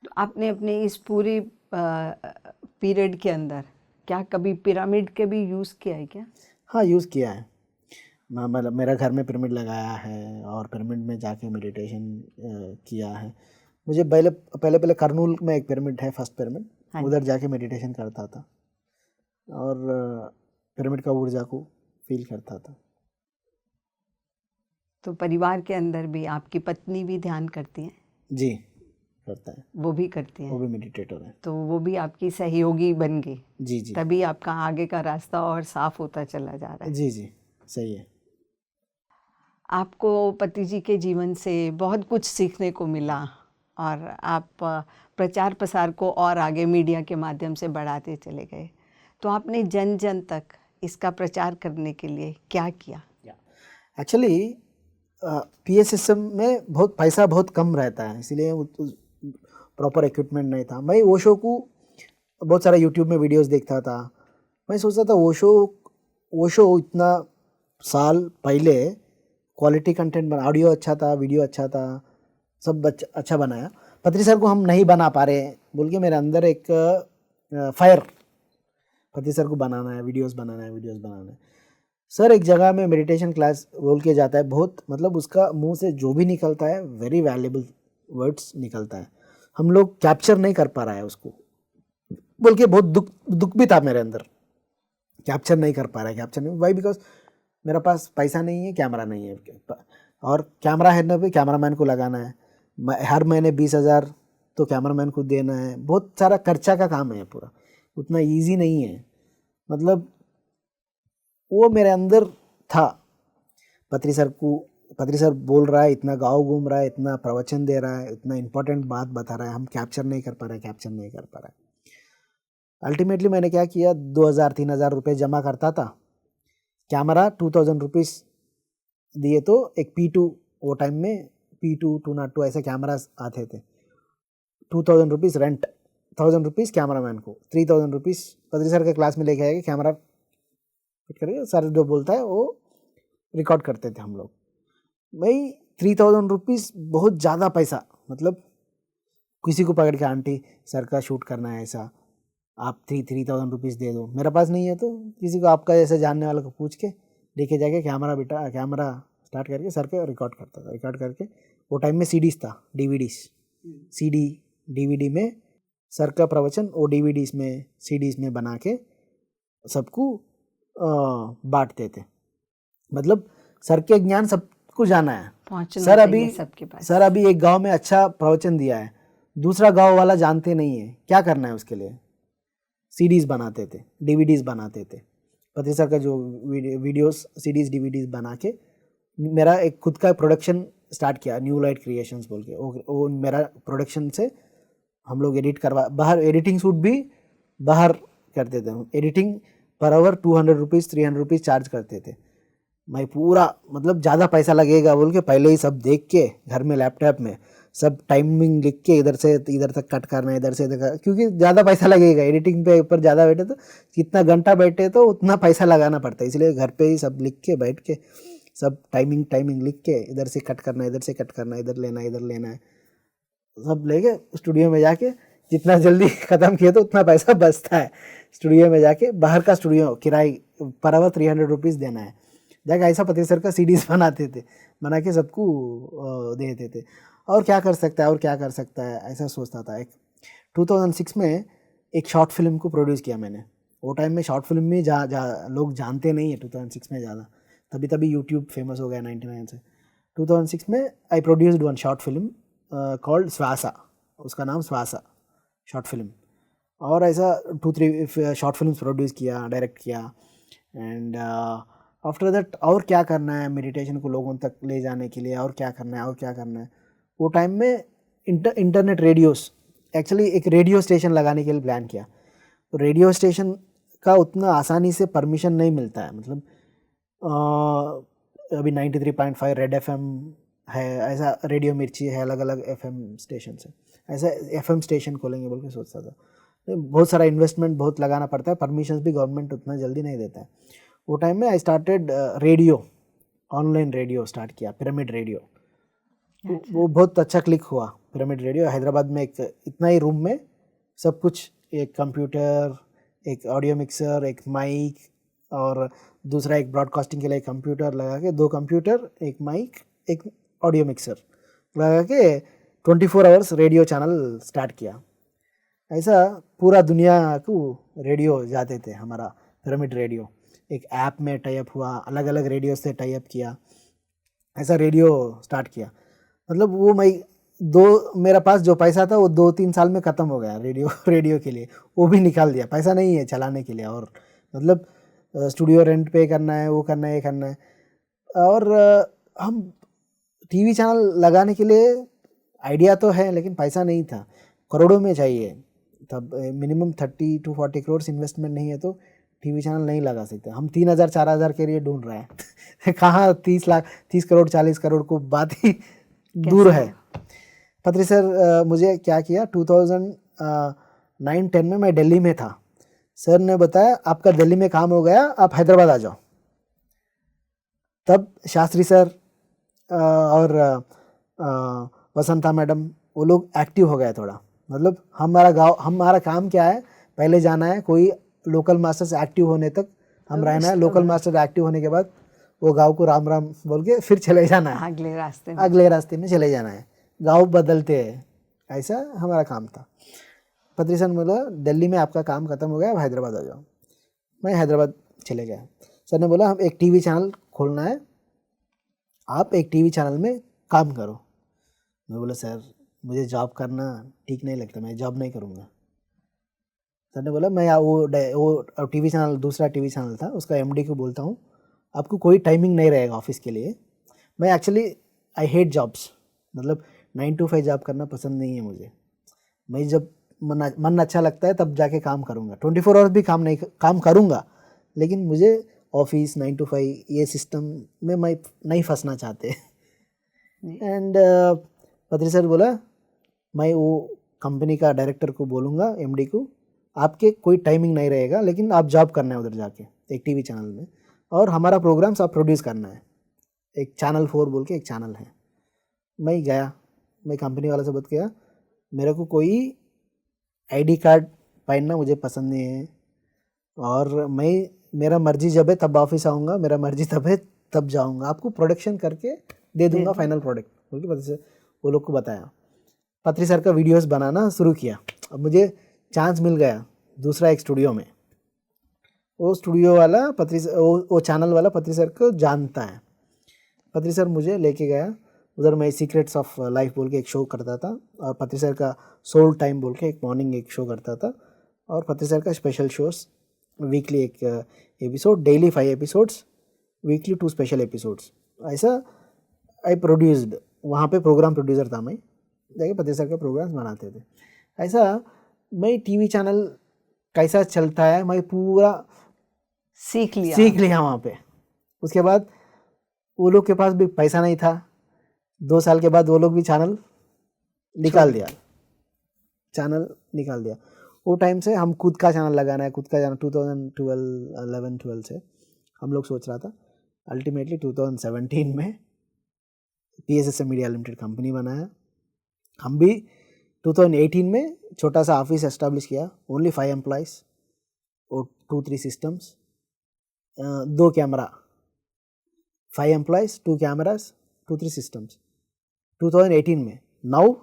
तो आपने अपने इस पूरी पीरियड के अंदर क्या कभी पिरामिड के भी यूज़ किया है क्या? हाँ, यूज़ किया है। मतलब मेरा घर में पिरामिड लगाया है और पिरामिड में जाके मेडिटेशन किया है। मुझे पहले पहले पहले करनूल में एक पिरामिड है, फर्स्ट पिरामिड, हाँ जी। उधर जाके मेडिटेशन करता था और पिरामिड का ऊर्जा को फील करता था। तो परिवार के अंदर भी आपकी पत्नी भी ध्यान करती हैं? जी, करता है, वो भी करती वो हैं, भी मेडिटेटर है। तो वो भी आपकी सहयोगी बन गई, जी जी तभी आपका आगे का रास्ता और साफ होता चला जा रहा है। जी जी, सही है। आपको पति जी के जीवन से बहुत कुछ सीखने को मिला और आप प्रचार प्रसार को और आगे मीडिया के माध्यम से बढ़ाते चले गए। तो आपने जन जन तक इसका प्रचार करने के लिए क्या किया? एक्चुअली PSSM में बहुत पैसा बहुत कम रहता है, इसीलिए प्रॉपर इक्विपमेंट नहीं था। मैं ओशो को बहुत सारा यूट्यूब में वीडियोस देखता था। मैं सोचता था ओशो इतना साल पहले क्वालिटी कंटेंट बना, ऑडियो अच्छा था, वीडियो अच्छा था, सब अच्छा बनाया। पत्री सर को हम नहीं बना पा रहे बोल के मेरे अंदर एक फायर, पत्री सर को बनाना है, वीडियोस बनाना है। सर एक जगह में मेडिटेशन क्लास बोल के जाता है, बहुत मतलब उसका मुंह से जो भी निकलता है वेरी वैल्यूएबल वर्ड्स निकलता है, हम लोग कैप्चर नहीं कर पा रहा है उसको बोल के बहुत दुख भी था मेरे अंदर। कैप्चर नहीं कर पा रहा है, कैप्चर नहीं, वाई बिकॉज मेरा पास पैसा नहीं है, कैमरा नहीं है, और कैमरा है ना भी कैमरामैन को लगाना है, हर महीने 20,000 तो कैमरामैन को देना है, बहुत सारा खर्चा का काम है पूरा, उतना ईजी नहीं है। मतलब वो मेरे अंदर था। पत्री सर बोल रहा है, इतना गाँव घूम रहा है, इतना प्रवचन दे रहा है, इतना इंपॉर्टेंट बात बता रहा है, हम कैप्चर नहीं कर पा रहे। अल्टीमेटली मैंने क्या किया, 2,000-3,000 रुपये जमा करता था, कैमरा 2,000 रुपीज़ दिए तो एक P2, वो टाइम में P2 202 ऐसे कैमरास आते थे, 2,000 रुपीज़ रेंट, 1,000 रुपीज़ कैमरामैन को, 3,000 रुपीज़ पत्री सर के क्लास में लेके आएगा, कैमरा फिट करके सर जो बोलता है वो रिकॉर्ड करते थे हम लोग। भाई 3,000 रुपीज़ बहुत ज़्यादा पैसा, मतलब किसी को पकड़ के आंटी सर का शूट करना है ऐसा, आप 3,000 रुपीज़ दे दो, मेरा पास नहीं है तो किसी को आपका जैसे जानने वाले को पूछ के लेके जाके कैमरा स्टार्ट करके सर के रिकॉर्ड करता था। रिकॉर्ड करके वो टाइम में CDs था, DVDs, DVD में सर का प्रवचन वो DVDs में CDs में बना के सबको बांटते थे। मतलब सर के ज्ञान सबको जाना है, सर अभी एक गांव में अच्छा प्रवचन दिया है, दूसरा गांव वाला जानते नहीं है, क्या करना है उसके लिए, CDs बनाते थे, DVDs बनाते थे। पत्री सर का जो वीडियोस CDs DVDs बना के मेरा एक खुद का प्रोडक्शन स्टार्ट किया, न्यू लाइट क्रिएशंस बोल के, वो मेरा प्रोडक्शन से हम लोग एडिट करवा, बाहर एडिटिंग शूट भी बाहर करते थे, editing per hour 200 rupees 300 rupees charge करते थे। मैं पूरा मतलब ज़्यादा पैसा लगेगा बोल के पहले ही सब देख के घर में लैपटॉप में सब टाइमिंग लिख के इधर से इधर तक कट करना है, इधर से इधर, क्योंकि ज़्यादा पैसा लगेगा एडिटिंग पे ऊपर ज़्यादा बैठे तो कितना घंटा बैठे तो उतना पैसा लगाना पड़ता है, इसलिए घर पे ही सब लिख के बैठ के सब टाइमिंग लिख के इधर से कट करना है, इधर से कट करना है, इधर लेना है, सब लेके स्टूडियो में जाके जितना जल्दी ख़त्म किए तो उतना पैसा बचता है। स्टूडियो में जाके बाहर का स्टूडियो किराए पर आवर 300 रुपीज़ देना है, जाके ऐसा पत्री सर का CDs बनाते थे, बना के सबको देते थे। और क्या कर सकता है ऐसा सोचता था। एक 2006 में एक शॉर्ट फिल्म को प्रोड्यूस किया मैंने। वो टाइम में शॉर्ट फिल्म में लोग जानते नहीं है 2006 में ज़्यादा, तभी यूट्यूब फेमस हो गया 99 से। 2006 में I produced one short film called Swasa, उसका नाम स्वासा शॉर्ट फिल्म। और ऐसा 2-3 शॉर्ट फिल्म्स प्रोड्यूस किया, डायरेक्ट किया। एंड आफ्टर दैट और क्या करना है मेडिटेशन को लोगों तक ले जाने के लिए, और क्या करना है। वो टाइम में इंटरनेट रेडियोस, एक्चुअली एक रेडियो स्टेशन लगाने के लिए प्लान किया। तो रेडियो स्टेशन का उतना आसानी से परमिशन नहीं मिलता है, मतलब अभी 93.5 रेड FM है, ऐसा रेडियो मिर्ची है, अलग अलग FM स्टेशन है, ऐसा FM स्टेशन खोलेंगे बोल के सोचता था। बहुत सारा इन्वेस्टमेंट बहुत लगाना पड़ता है, परमिशंस भी गवर्नमेंट उतना जल्दी नहीं देता है। वो टाइम में I started radio, online radio start किया, पिरामिड रेडियो। वो बहुत अच्छा क्लिक हुआ। पिरामिड रेडियो हैदराबाद में एक इतना ही रूम में सब कुछ, एक कंप्यूटर, एक ऑडियो मिक्सर, एक माइक और दूसरा एक ब्रॉडकास्टिंग के लिए कंप्यूटर लगा के, 2 कंप्यूटर, एक माइक, एक ऑडियो मिक्सर लगा के 24 आवर्स रेडियो चैनल स्टार्ट किया। ऐसा पूरा दुनिया को रेडियो जाते थे हमारा पिरामिड रेडियो। एक ऐप में टाइप हुआ, अलग अलग रेडियो से टाइप किया, ऐसा रेडियो स्टार्ट किया। मतलब वो मेरा पास जो पैसा था वो 2-3 साल में ख़त्म हो गया रेडियो के लिए, वो भी निकाल दिया। पैसा नहीं है चलाने के लिए, और मतलब स्टूडियो रेंट पे करना है, वो करना है, ये करना है। और हम टीवी चैनल लगाने के लिए आइडिया तो है लेकिन पैसा नहीं था, करोड़ों में चाहिए तब। मिनिमम 30 to 40 करोड़ इन्वेस्टमेंट नहीं है तो टीवी चैनल नहीं लगा सकते। हम 3,000-4,000 के लिए ढूंढ रहे हैं कहाँ 30 करोड़ 40 करोड़ को बात ही दूर है। पत्री सर मुझे क्या किया, 2009-10 में मैं दिल्ली में था। सर ने बताया आपका दिल्ली में काम हो गया, आप हैदराबाद आ जाओ। तब शास्त्री सर और वसंता मैडम वो लोग एक्टिव हो गए थोड़ा। मतलब हमारा काम क्या है, पहले जाना है कोई लोकल मास्टर्स एक्टिव होने तक हम रहना है। लोकल मास्टर एक्टिव होने के बाद वो गांव को राम राम बोल के फिर चले जाना है, अगले रास्ते में चले जाना है। गांव बदलते हैं, ऐसा हमारा काम था। पत्री सर बोला दिल्ली में आपका काम खत्म हो गया, अब हैदराबाद आ जाओ। मैं हैदराबाद चले गया। सर ने बोला हम एक टीवी चैनल खोलना है, आप एक टीवी चैनल में काम करो। मैं बोला सर मुझे जॉब करना ठीक नहीं लगता, मैं जॉब नहीं करूँगा। सर ने बोला मैं वो टीवी चैनल, दूसरा टीवी चैनल था, उसका एमडी को बोलता हूँ आपको कोई टाइमिंग नहीं रहेगा ऑफिस के लिए। मैं एक्चुअली आई हेट जॉब्स, मतलब 9 to 5 जॉब करना पसंद नहीं है मुझे। मैं जब मन अच्छा लगता है तब जाके काम करूँगा, 24 आवर्स भी काम करूँगा, लेकिन मुझे ऑफिस 9 to 5 ये सिस्टम में मैं नहीं फंसना चाहते। एंड पत्री सर बोला मैं वो कंपनी का डायरेक्टर को बोलूँगा, एमडी को, आपके कोई टाइमिंग नहीं रहेगा लेकिन आप जॉब करना है उधर जाके एक टीवी चैनल में, और हमारा प्रोग्राम्स आप प्रोड्यूस करना है। एक चैनल 4 बोल के एक चैनल है। मैं गया, मैं कंपनी वाले से बात किया, मेरे को कोई आईडी कार्ड पहनना मुझे पसंद नहीं है, और मेरा मर्जी जब है तब ऑफिस आऊँगा, मेरा मर्जी तब है तब जाऊँगा, आपको प्रोडक्शन करके दे दूँगा फाइनल प्रोडक्ट बोल के पत्री सर वो लोग को बताया। पत्री सर का वीडियोस बनाना शुरू किया। अब मुझे चांस मिल गया दूसरा एक स्टूडियो में। वो स्टूडियो वाला वो चैनल वाला पत्री सर को जानता है। पत्री सर मुझे लेके गया उधर। मैं सीक्रेट्स ऑफ लाइफ बोल के एक शो करता था, और पत्री सर का सोल टाइम बोल के एक मॉर्निंग एक शो करता था, और पत्री सर का स्पेशल शोज, वीकली एक episode, daily 5 episodes, weekly 2 special episodes, ऐसा आई प्रोड्यूस्ड। वहाँ पे प्रोग्राम प्रोड्यूसर था मैं, जाके पत्री सर के प्रोग्राम्स बनाते थे। ऐसा मैं टीवी चैनल कैसा चलता है मैं पूरा सीख लिया वहाँ पे। उसके बाद वो लोग के पास भी पैसा नहीं था, 2 साल के बाद वो लोग भी चैनल निकाल दिया। वो टाइम से हम खुद का चैनल लगाना है, खुद का चैनल 2011-12 से हम लोग सोच रहा था। अल्टीमेटली 2017 में PSSM मीडिया लिमिटेड कंपनी बनाया। हम भी 2018 में छोटा सा ऑफिस एस्टेब्लिश किया, ओनली 5 एम्प्लॉइज और 2-3 systems, 2 camera, 5 employees, 2 cameras, 2-3 systems 2018 में। नाउ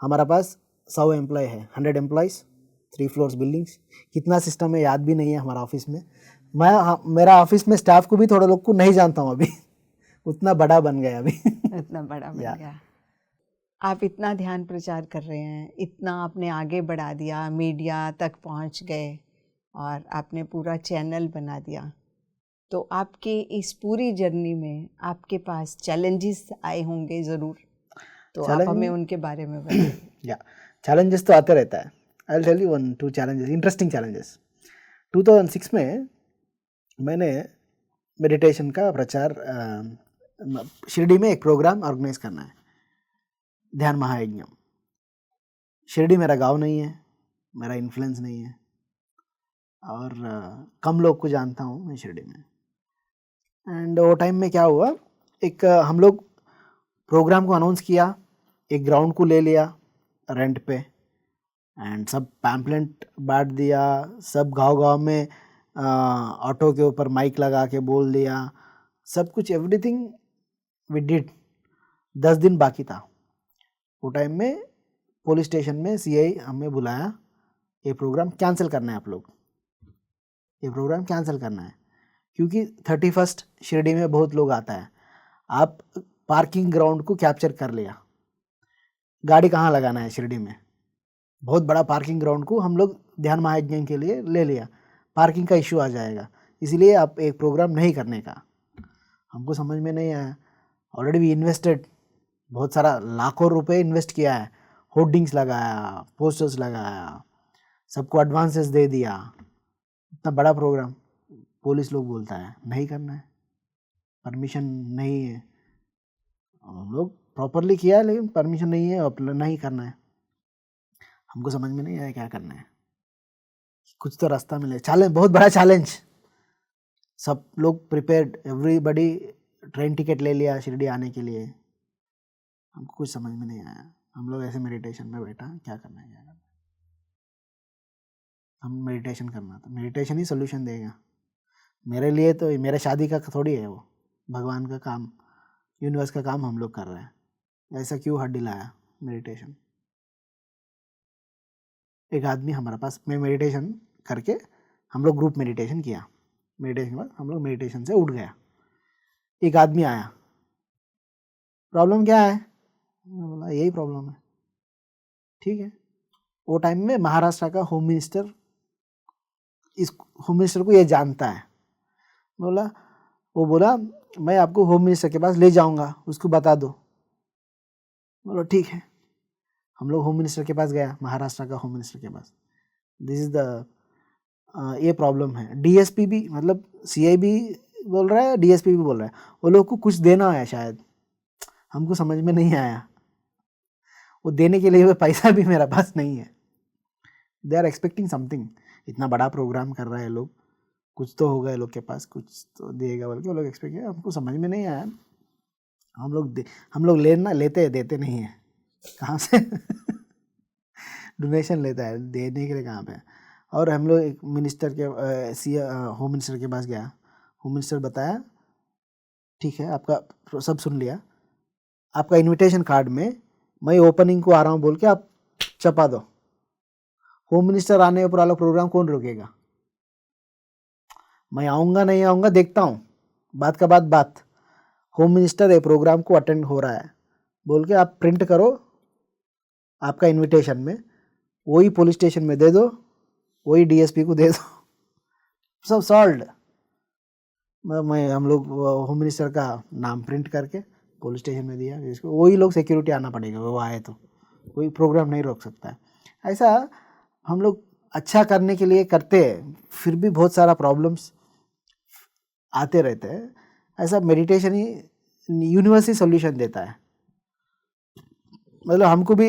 हमारा पास 100 एम्प्लॉय है, 100 एम्प्लॉइज, 3 फ्लोर्स बिल्डिंग्स। कितना सिस्टम है याद भी नहीं है हमारा ऑफिस में। मेरा ऑफिस में स्टाफ को भी थोड़ा लोग को नहीं जानता हूँ अभी उतना बड़ा बन गया अभी इतना बड़ा बन गया। आप इतना ध्यान प्रचार कर रहे हैं, इतना आपने आगे बढ़ा दिया, मीडिया तक पहुंच गए और आपने पूरा चैनल बना दिया। तो आपके इस पूरी जर्नी में आपके पास चैलेंजेस आए होंगे ज़रूर, तो आप हमें उनके बारे में बताइए। चैलेंजेस तो आते रहता है। I will tell you 1-2 challenges, interesting challenges. 2006 में मैंने मेडिटेशन का प्रचार, शिरडी में एक प्रोग्राम ऑर्गेनाइज करना है, ध्यान महायज्ञ। शिरडी मेरा गांव नहीं है, मेरा इन्फ्लुएंस नहीं है, और कम लोग को जानता हूँ मैं शिरडी में। एंड वो टाइम में क्या हुआ, एक हम लोग प्रोग्राम को अनाउंस किया, एक ग्राउंड को ले लिया रेंट पे, एंड सब पैम्पलेट बांट दिया, सब गांव-गांव में ऑटो के ऊपर माइक लगा के बोल दिया, सब कुछ एवरीथिंग वी डिड। 10 दिन बाकी था। वो टाइम में पुलिस स्टेशन में सीआई हमें बुलाया, ये प्रोग्राम कैंसिल करना है आप लोग, ये प्रोग्राम कैंसिल करना है, क्योंकि 31st शिरडी में बहुत लोग आता है। आप पार्किंग ग्राउंड को कैप्चर कर लिया, गाड़ी कहाँ लगाना है शिरडी में, बहुत बड़ा पार्किंग ग्राउंड को हम लोग ध्यान महायज्ञ के लिए ले लिया, पार्किंग का इशू आ जाएगा, इसलिए आप एक प्रोग्राम नहीं करने का। हमको समझ में नहीं आया, ऑलरेडी भी इन्वेस्टेड, बहुत सारा लाखों रुपए इन्वेस्ट किया है, होर्डिंग्स लगाया, पोस्टर्स लगाया, सबको एडवांसेस दे दिया, इतना बड़ा प्रोग्राम पुलिस लोग बोलता है नहीं करना है, परमिशन नहीं है। हम लोग प्रॉपरली किया है लेकिन परमिशन नहीं है, और नहीं करना है। हमको समझ में नहीं आया क्या करना है, कुछ तो रास्ता मिले। चैलेंज, बहुत बड़ा चैलेंज, सब लोग प्रिपेयर्ड, एवरीबडी ट्रेन टिकट ले लिया शिरडी आने के लिए। हमको कुछ समझ में नहीं आया, हम लोग ऐसे मेडिटेशन में बैठा, क्या करना है क्या करना है। हम मेडिटेशन करना था, मेडिटेशन ही सोल्यूशन देगा मेरे लिए, तो मेरे शादी का थोड़ी है वो, भगवान का काम, यूनिवर्स का काम हम लोग कर रहे हैं, ऐसा क्यों हड्डी लाया मेडिटेशन। एक आदमी हमारे पास, मैं मेडिटेशन करके, हम लोग ग्रुप मेडिटेशन किया, मेडिटेशन के बाद हम लोग मेडिटेशन से उठ गया, एक आदमी आया, प्रॉब्लम क्या है, मैं बोला यही प्रॉब्लम है, ठीक है। वो टाइम में महाराष्ट्र का होम मिनिस्टर, इस होम मिनिस्टर को ये जानता है, बोला, वो बोला मैं आपको होम मिनिस्टर के पास ले जाऊंगा, उसको बता दो। बोलो ठीक है, हम लोग होम मिनिस्टर के पास गया, महाराष्ट्र का होम मिनिस्टर के पास, दिस इज द ये प्रॉब्लम है। डीएसपी भी, मतलब सीआई भी बोल रहा है, डीएसपी भी बोल रहा है, वो लोग को कुछ देना है शायद, हमको समझ में नहीं आया, वो देने के लिए वो पैसा भी मेरा पास नहीं है। दे आर एक्सपेक्टिंग समथिंग, इतना बड़ा प्रोग्राम कर रहे हैं लोग, कुछ तो होगा लोग के पास, कुछ तो देगा बोल के वो लोग एक्सपेक्ट किया, हमको समझ में नहीं आया। हम लोग लेना लेते हैं, देते नहीं है, कहाँ से डोनेशन लेता है, देने के लिए कहाँ पे। और हम लोग एक मिनिस्टर के होम मिनिस्टर के पास गया, होम मिनिस्टर बताया ठीक है आपका सब सुन लिया, आपका इनविटेशन कार्ड में मैं ओपनिंग को आ रहा हूँ बोल के आप छपा दो। होम मिनिस्टर आने पर वाला प्रोग्राम कौन रोकेगा, मैं आऊँगा नहीं आऊँगा देखता हूँ, बात का बात, होम मिनिस्टर ये प्रोग्राम को अटेंड हो रहा है बोल के आप प्रिंट करो आपका इनविटेशन में, वही पुलिस स्टेशन में दे दो, वही डीएसपी को दे दो, सब सॉल्व। मैं हम लोग होम मिनिस्टर का नाम प्रिंट करके पुलिस स्टेशन में दिया, जिसको वही लोग सिक्योरिटी आना पड़ेगा, वो आए तो कोई प्रोग्राम नहीं रोक सकता है। ऐसा हम लोग अच्छा करने के लिए करते हैं, फिर भी बहुत सारा प्रॉब्लम्स आते रहते हैं। ऐसा मेडिटेशन ही यूनिवर्स ही सोल्यूशन देता है, मतलब हमको भी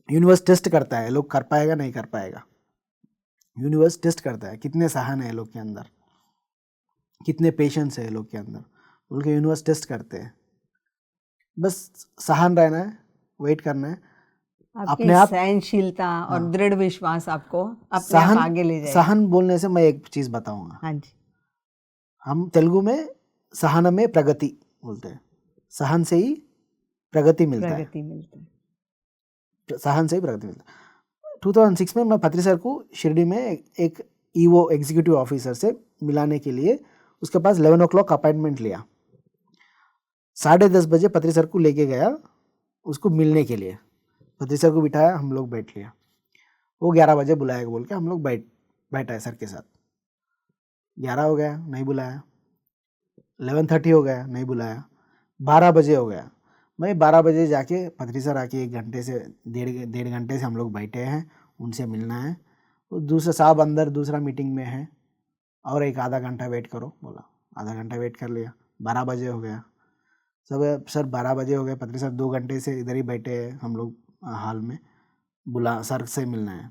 यूनिवर्स टेस्ट करता है, लोग कर पाएगा नहीं कर पाएगा, यूनिवर्स टेस्ट करता है कितने सहन है लोग के अंदर, कितने पेशेंस है लोग के अंदर, उनके यूनिवर्स टेस्ट करते हैं। बस सहन रहना है, वेट करना है, अपने आप सहनशीलता और दृढ़ विश्वास आपको अपने आप आगे ले जाएगा। सहन बोलने से मैं एक चीज बताऊंगा, हाँ जी, हम तेलुगु में सहन में प्रगति बोलते हैं, सहन से ही प्रगति मिलता है, सहन से ही प्रगति मिलता है। 2006 में मैं पत्री सर को शिरडी में एक ईओ एग्जीक्यूटिव ऑफिसर से मिलाने के लिए उसके पास 11 o'clock अपॉइंटमेंट लिया, 10:30 बजे पत्री सर को लेके गया उसको मिलने के लिए, पत्री सर को बिठाया, हम लोग बैठ लिया, वो 11 बजे बुलाएगा बोल के हम लोग बैठा है सर के साथ। 11 हो गया नहीं बुलाया, 11:30 हो गया नहीं बुलाया, 12 बजे हो गया, मैं 12 बजे जाके पत्री सर आके 1 घंटे से डेढ़ घंटे से हम लोग बैठे हैं, उनसे मिलना है, तो दूसरा साहब अंदर दूसरा मीटिंग में है और एक आधा घंटा वेट करो बोला, आधा घंटा वेट कर लिया, 12 बजे हो गया, सब सर 12 बजे हो गए, पत्री सर 2 घंटे से इधर ही बैठे हैं हम लोग हाल में, बुला सर से मिलना है।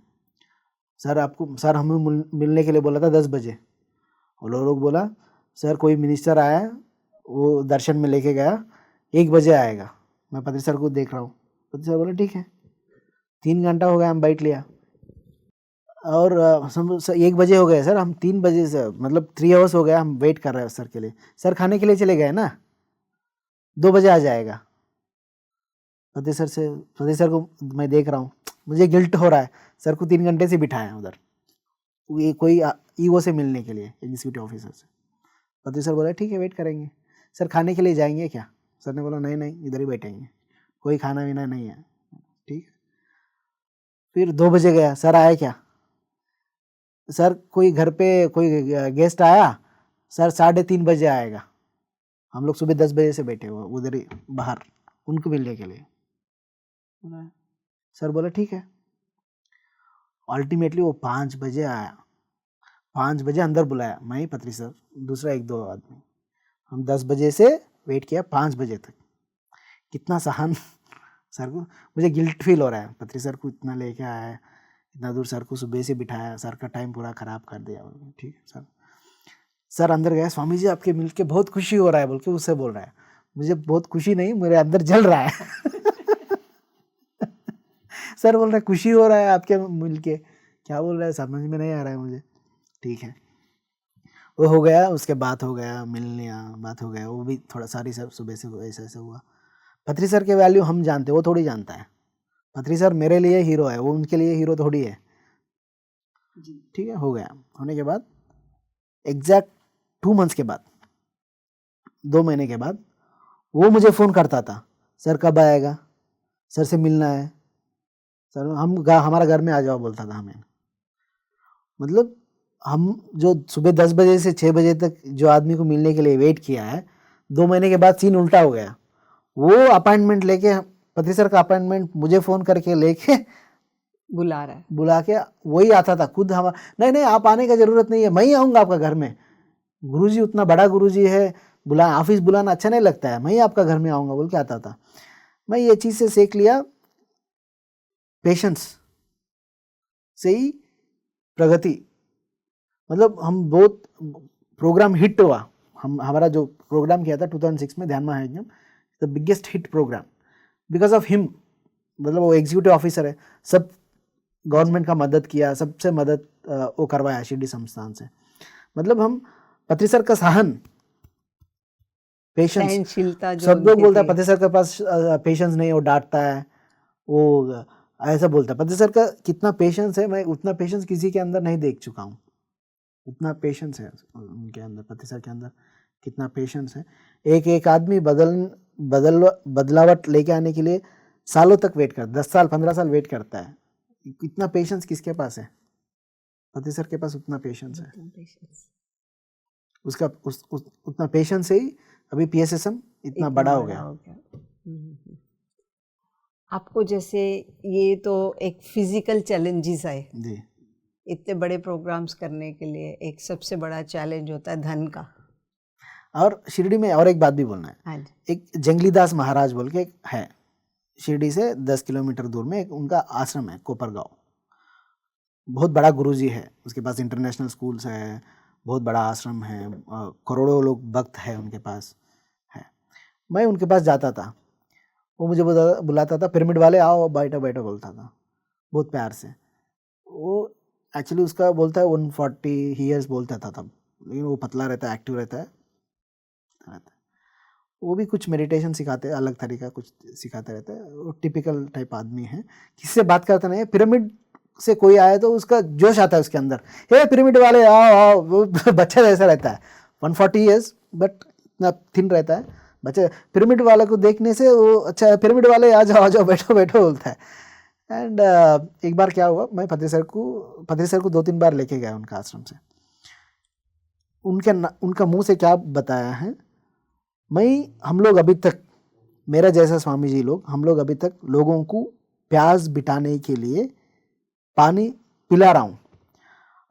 सर आपको, सर हमें मिलने के लिए बोला था 10 बजे। और लोग बोला सर कोई मिनिस्टर आया है, वो दर्शन में लेके गया, 1 बजे आएगा। मैं पत्री सर को देख रहा हूँ। पत्री सर बोला ठीक है। 3 घंटा हो गया, हम बैठ लिया। और 1 बजे हो गए सर, हम 3 बजे से मतलब 3 आवर्स हो गया, हम वेट कर रहे हैं सर के लिए। सर खाने के लिए चले गए ना, 2 बजे आ जाएगा। फतेह सर को मैं देख रहा हूँ, मुझे गिल्ट हो रहा है, सर को 3 घंटे से बिठाया उधर, ये कोई ईओ से मिलने के लिए, एग्जीक्यूटिव ऑफिसर से। फतेह सर बोला ठीक है वेट करेंगे। सर खाने के लिए जाएंगे क्या? सर ने बोला नहीं नहीं, इधर ही बैठेंगे, कोई खाना पीना नहीं है। ठीक। फिर 2 बजे गया, सर आए क्या? सर कोई घर पे कोई गेस्ट आया, सर 3:30 बजे आएगा। हम लोग सुबह 10 बजे से बैठे हुए उधर ही बाहर, उनको मिलने के लिए। सर बोला ठीक है। अल्टीमेटली वो 5 बजे आया, 5 बजे अंदर बुलाया, मैं, पत्री सर, दूसरा 1-2 आदमी। हम 10 बजे से वेट किया 5 बजे तक। कितना सहन सर को, मुझे गिल्ट फील हो रहा है, पत्री सर को इतना लेके आया है, इतना दूर सर को सुबह से बिठाया, सर का टाइम पूरा ख़राब कर दिया। ठीक है सर। सर अंदर गया, स्वामी जी आपके मिल के बहुत खुशी हो रहा है बोल के उससे बोल रहा है। मुझे बहुत खुशी नहीं, मेरे अंदर जल रहा है। सर बोल रहा है खुशी हो रहा है आपके मिल के, क्या बोल रहा है समझ में नहीं आ रहा है मुझे। ठीक है, वो हो गया, उसके बात हो गया, मिल लिया, बात हो गया, वो भी थोड़ा सारी सब सुबह से ऐसा ऐसा हुआ। पत्री सर के वैल्यू हम जानते, वो थोड़ी जानता है। पत्री सर मेरे लिए हीरो है, वो उनके लिए हीरो थोड़ी है। ठीक है, हो गया। होने के बाद एग्जैक्ट 2 मंथ्स के बाद, 2 महीने के बाद वो मुझे फ़ोन करता था, सर कब आएगा, सर से मिलना है, सर हमारा घर में आ जाओ बोलता था हमें। मतलब हम जो सुबह 10 बजे से 6 बजे तक जो आदमी को मिलने के लिए वेट किया है, 2 महीने के बाद सीन उल्टा हो गया। वो अपॉइंटमेंट लेके, पत्री सर का अपॉइंटमेंट मुझे फ़ोन करके लेके बुला रहा है, बुला के वही आता था खुद। हम नहीं नहीं आप आने का ज़रूरत नहीं है, मैं ही आऊँगा आपका घर में, गुरुजी उतना बड़ा गुरुजी है, ऑफिस बुलाना अच्छा नहीं लगता है, मैं ही आपका घर में आऊँगा बोल के आता था। मैं ये चीज़ से सीख लिया, पेशेंस से ही प्रगति। मतलब हम बहुत प्रोग्राम हिट हुआ, हमारा जो प्रोग्राम किया था 2006 में Dhyana Mahayagnam, the biggest hit programme because of him. मतलब वो एग्जीक्यूटिव ऑफिसर है, सब गवर्नमेंट का मदद किया, सबसे मदद वो करवाया शिरडी संस्थान से। मतलब हम पत्री सर का सहन, पेशेंस, सहनशीलता जो सब लोग उनके बोलता है थे। पत्री सर के पास पेशेंस नहीं, वो डांटता है, वो ऐसा बोलता है। पत्री सर का कितना पेशेंस है, मैं उतना पेशेंस किसी के अंदर नहीं देख चुका हूँ। उतना पेशेंस है उनके अंदर, पत्री सर के अंदर कितना पेशेंस है। एक एक आदमी बदलावट लेके आने के लिए सालों तक वेट करता, 10 साल 15 साल वेट करता है। इतना पेशेंस किसके पास है? पत्री सर के पास उतना पेशेंस है। उसका उतना पेशेंस से ही अभी PSSM इतना बड़ा हो गया। आपको जैसे ये तो एक फिजिकल चैलेंजेस है जी, इतने बड़े प्रोग्राम्स करने के लिए, एक सबसे बड़ा चैलेंज होता है धन का। और शिरडी में और एक बात भी बोलना है। हाँ जी। एक जंगलीदास महाराज बोल के एक है, शिरडी से 10 किलोमीटर दूर में एक उनका आश्रम है, कोपरगांव। बहुत बड़ा गुरुजी है, उसके पास इंटरनेशनल स्कूल्स है, बहुत बड़ा आश्रम है, करोड़ों लोग भक्त है उनके पास है। मैं उनके पास जाता था, वो मुझे बुलाता था, पिरामिड वाले आओ बैठो बैठो बोलता था बहुत प्यार से। वो एक्चुअली उसका बोलता है 140 ईयर्स बोलता था तब, लेकिन वो पतला रहता है, एक्टिव रहता है। वो भी कुछ मेडिटेशन सिखाते हैं, अलग तरीका कुछ सिखाते रहते हैं। वो टिपिकल टाइप आदमी है, किसी से बात करता नहीं है। पिरामिड से कोई आए तो उसका जोश आता है उसके अंदर, हे पिरामिड वाले आओ आओ, वो बच्चा जैसा रहता है। 140 ईयर्स बट इतना थिन रहता है बच्चा। पिरामिड वाले को देखने से वो अच्छा पिरामिड वाले आ जाओ बैठो बैठो बोलता है। एंड एक बार क्या हुआ, मैं पत्री सर को 2-3 बार लेके गया उनका आश्रम से। उनका मुंह से क्या बताया है, हम लोग अभी तक, मेरा जैसा स्वामी जी लोग, हम लोग अभी तक लोगों को प्यास बिठाने के लिए पानी पिला रहा हूँ।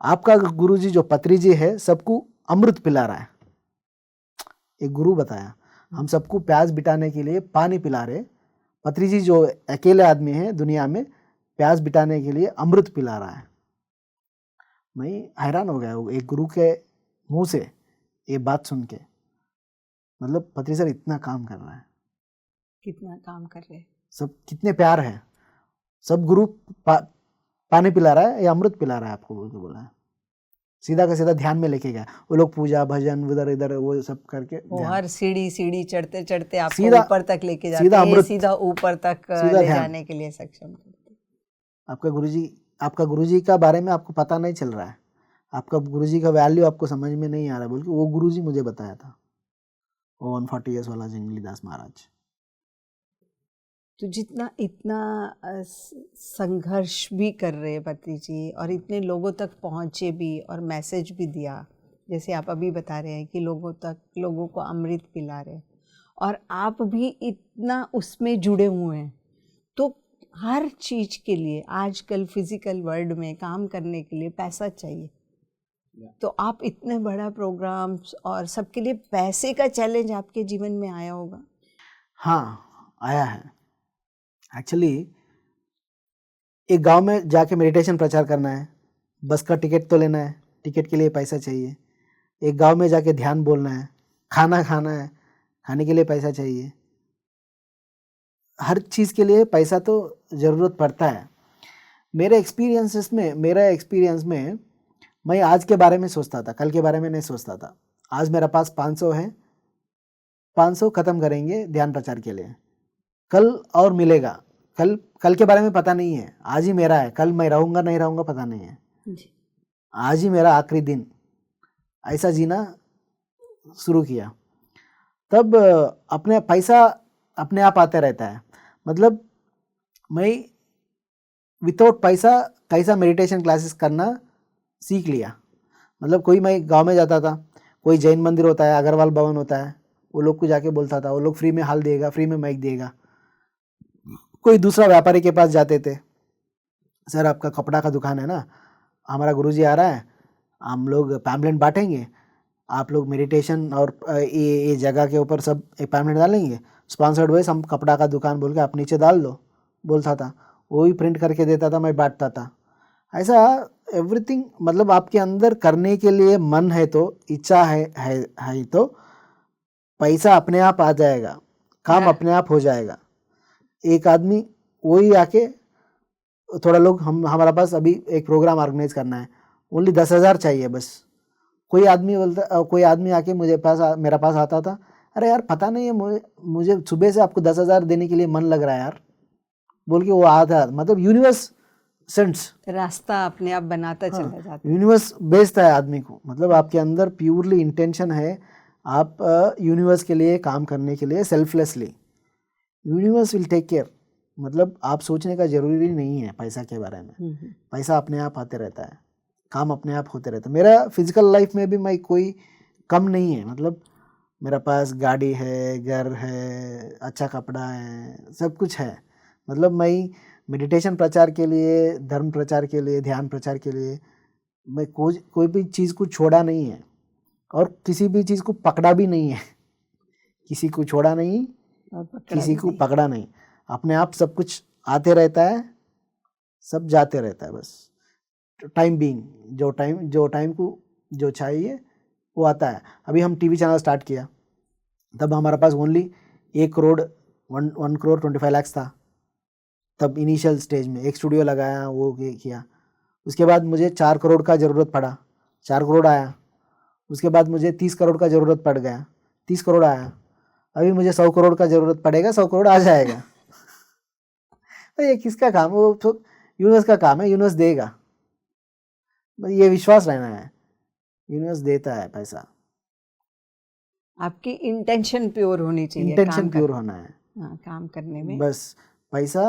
आपका गुरुजी जो पत्री जी है सबको अमृत पिला रहा है। एक गुरु बताया, हम सबको प्यास बिठाने के लिए पानी पिला रहे, पत्री जी जो अकेले आदमी है दुनिया में, प्यास बिठाने के लिए अमृत पिला रहा है। मैं हैरान हो गया एक गुरु के मुंह से ये बात सुन के। मतलब पत्री सर इतना काम कर रहा है, कितना काम कर रहे हैं। सब कितने प्यार है। सब गुरु पानी पिला रहा है या अमृत पिला रहा है आपको बोल के बोला है। सीधा का सीधा ध्यान में लेके गया। वो लोग पूजा भजन उधर इधर वो सब करके वो हर सीढ़ी चढ़ते चढ़ते आपको सीधा ऊपर तक लेके जाते सीधा हैं, ये अमृत, सीधा ऊपर तक सीधा ले ध्यान। जाने के लिए सक्षम करते हैं। आपका गुरुजी का बारे में आपको पता नहीं चल रहा है, आपका गुरुजी का वैल्यू आपको समझ में नहीं आ रहा है बोल के वो गुरुजी मुझे बताया था, वो 140 ईयर्स वाला जंगली दास महाराज। तो जितना इतना संघर्ष भी कर रहे हैं पति जी और इतने लोगों तक पहुँचे भी और मैसेज भी दिया, जैसे आप अभी बता रहे हैं कि लोगों को अमृत पिला रहे हैं और आप भी इतना उसमें जुड़े हुए हैं, तो हर चीज़ के लिए आजकल फिजिकल वर्ल्ड में काम करने के लिए पैसा चाहिए। तो आप इतने बड़ा प्रोग्राम्स और सबके लिए पैसे का चैलेंज आपके जीवन में आया होगा। हाँ आया है। एक्चुअली एक गांव में जाके मेडिटेशन प्रचार करना है, बस का टिकट तो लेना है, टिकट के लिए पैसा चाहिए। एक गांव में जाके ध्यान बोलना है, खाना खाना है, खाने के लिए पैसा चाहिए। हर चीज़ के लिए पैसा तो ज़रूरत पड़ता है। मेरा एक्सपीरियंस में मैं आज के बारे में सोचता था, कल के बारे में नहीं सोचता था। आज मेरा पास 500 है, 500 ख़त्म करेंगे ध्यान प्रचार के लिए, कल और मिलेगा। कल के बारे में पता नहीं है, आज ही मेरा है, कल मैं रहूँगा नहीं रहूँगा पता नहीं है। आज ही मेरा आखिरी दिन, ऐसा जीना शुरू किया। तब अपने पैसा अपने आप आते रहता है। मतलब मैं विदाउट पैसा कैसा मेडिटेशन क्लासेस करना सीख लिया। मतलब मैं गांव में जाता था, कोई जैन मंदिर होता है, अग्रवाल भवन होता है, वो लोग को जाके बोलता था, वो लोग फ्री में हाल देगा, फ्री में माइक देगा। कोई दूसरा व्यापारी के पास जाते थे, सर आपका कपड़ा का दुकान है ना, हमारा गुरुजी आ रहा है, हम लोग पैम्पलेट बांटेंगे, आप लोग मेडिटेशन और ये जगह के ऊपर सब एक पैम्पलेट डालेंगे, स्पॉन्सर्ड वेस हम कपड़ा का दुकान बोल के आप नीचे डाल दो, बोलता था। वो भी प्रिंट करके देता था, मैं बांटता था। ऐसा एवरीथिंग, मतलब आपके अंदर करने के लिए मन है तो, इच्छा है तो पैसा अपने आप आ जाएगा, काम अपने आप हो जाएगा। एक आदमी वही आके थोड़ा लोग हमारा पास अभी एक प्रोग्राम ऑर्गेनाइज करना है, ओनली 10,000 चाहिए बस। कोई आदमी आके मेरा पास आता था, अरे यार पता नहीं है मुझे सुबह से आपको 10,000 देने के लिए मन लग रहा है यार बोल के वो आता। मतलब यूनिवर्स सेंस, रास्ता अपने आप बनाता चला जाता है। यूनिवर्स भेजता है आदमी को। मतलब आपके अंदर प्योरली इंटेंशन है, आप यूनिवर्स के लिए काम करने के लिए selflessly, universe will take care. मतलब आप सोचने का जरूरी नहीं है पैसा के बारे में, पैसा अपने आप आते रहता है, काम अपने आप होते रहता है। मेरा फिजिकल लाइफ में भी मैं कोई कम नहीं है। मतलब मेरा पास गाड़ी है, घर है, अच्छा कपड़ा है, सब कुछ है। मतलब मैं मेडिटेशन प्रचार के लिए, धर्म प्रचार के लिए, ध्यान प्रचार के लिए मैं कोई भी चीज़ को छोड़ा नहीं है और किसी भी चीज़ को पकड़ा भी नहीं है। किसी को छोड़ा नहीं, किसी को पकड़ा नहीं। अपने आप सब कुछ आते रहता है, सब जाते रहता है। बस टाइम बीइंग, जो टाइम को जो चाहिए वो आता है। अभी हम टीवी चैनल स्टार्ट किया, तब हमारे पास ओनली 1 करोड़ 25 लाख था। तब इनिशियल स्टेज में एक स्टूडियो लगाया, वो किया। उसके बाद मुझे 4 करोड़ का ज़रूरत पड़ा, 4 करोड़ आया। उसके बाद मुझे 30 करोड़ का ज़रूरत पड़ गया, 30 करोड़ आया। अभी मुझे 100 करोड़ का ज़रूरत पड़ेगा, 100 करोड़ आ जाएगा। तो ये किसका काम, वो तो यूनिवर्स का काम है, यूनिवर्स देगा। ये विश्वास रहना है, यूनिवर्स देता है पैसा। आपकी इंटेंशन प्योर होनी चाहिए, इंटेंशन प्योर होना है। हाँ, काम करने में बस पैसा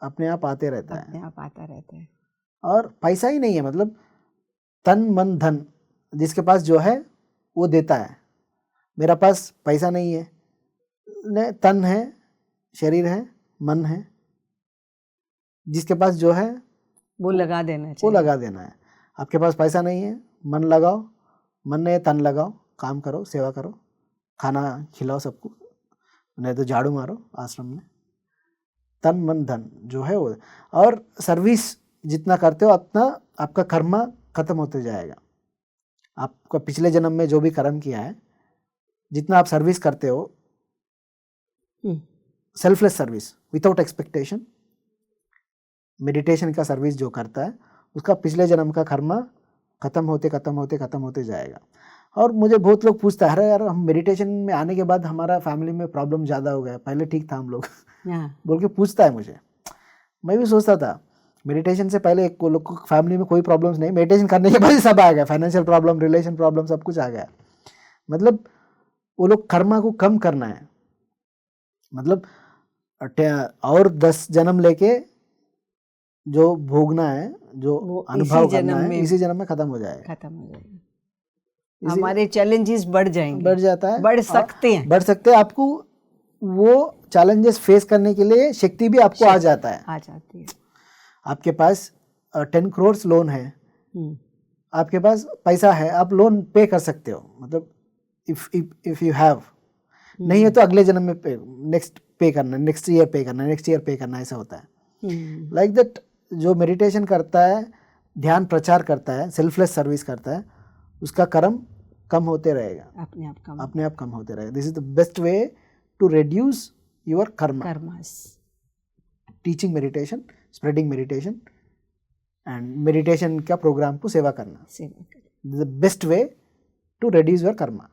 अपने आप आते रहता है, अपने आप आता रहता है। और पैसा ही नहीं है, मतलब तन मन धन जिसके पास जो है वो देता है। मेरा पास पैसा नहीं है, तन है, शरीर है, मन है, जिसके पास जो है वो लगा देना वो चाहिए। लगा देना है। आपके पास पैसा नहीं है, मन लगाओ, मन नहीं तन लगाओ, काम करो, सेवा करो, खाना खिलाओ सबको, नहीं तो झाड़ू मारो आश्रम में। तन मन धन जो है वो, और सर्विस जितना करते हो उतना आपका कर्मा खत्म होते जाएगा। आपका पिछले जन्म में जो भी कर्म किया है, जितना आप सर्विस करते हो, selfless service without expectation, meditation का सर्विस जो करता है, उसका पिछले जन्म का कर्म खत्म होते जाएगा। और मुझे बहुत लोग पूछता है, अरे यार हम मेडिटेशन में आने के बाद हमारा फैमिली में प्रॉब्लम ज़्यादा हो गया, पहले ठीक था हम लोग बोल के पूछता है मुझे। मैं भी सोचता था मेडिटेशन से पहले एक लोग को फैमिली में कोई प्रॉब्लम्स नहीं, मेडिटेशन करने के बाद ही सब आ गया, फाइनेंशियल प्रॉब्लम, रिलेशन प्रॉब्लम, सब कुछ आ गया। मतलब वो लोग कर्मा को कम करना है, मतलब और 10 जन्म लेके जो भोगना है, जो अनुभव करना है, इसी जन्म में खत्म हो जाएगा। हमारे चैलेंजेस बढ़ जाएंगे, बढ़ जाता है, बढ़ सकते हैं। आपको वो चैलेंजेस फेस करने के लिए शक्ति भी आपको आ जाती है। आपके पास 10 करोड़ लोन है, आपके पास पैसा है, आप लोन पे कर सकते हो, मतलब इफ यू हैव, नहीं है तो अगले जन्म में नेक्स्ट पे करना, नेक्स्ट ईयर पे करना, ऐसा होता है। लाइक दैट जो मेडिटेशन करता है, ध्यान प्रचार करता है, सेल्फलेस सर्विस करता है, उसका कर्म कम होते रहेगा, अपने आप कम होते रहेगा। This is the best way to reduce your karmas. Teaching meditation, spreading meditation and meditation का प्रोग्राम को सेवा करना, the best way to reduce your karma.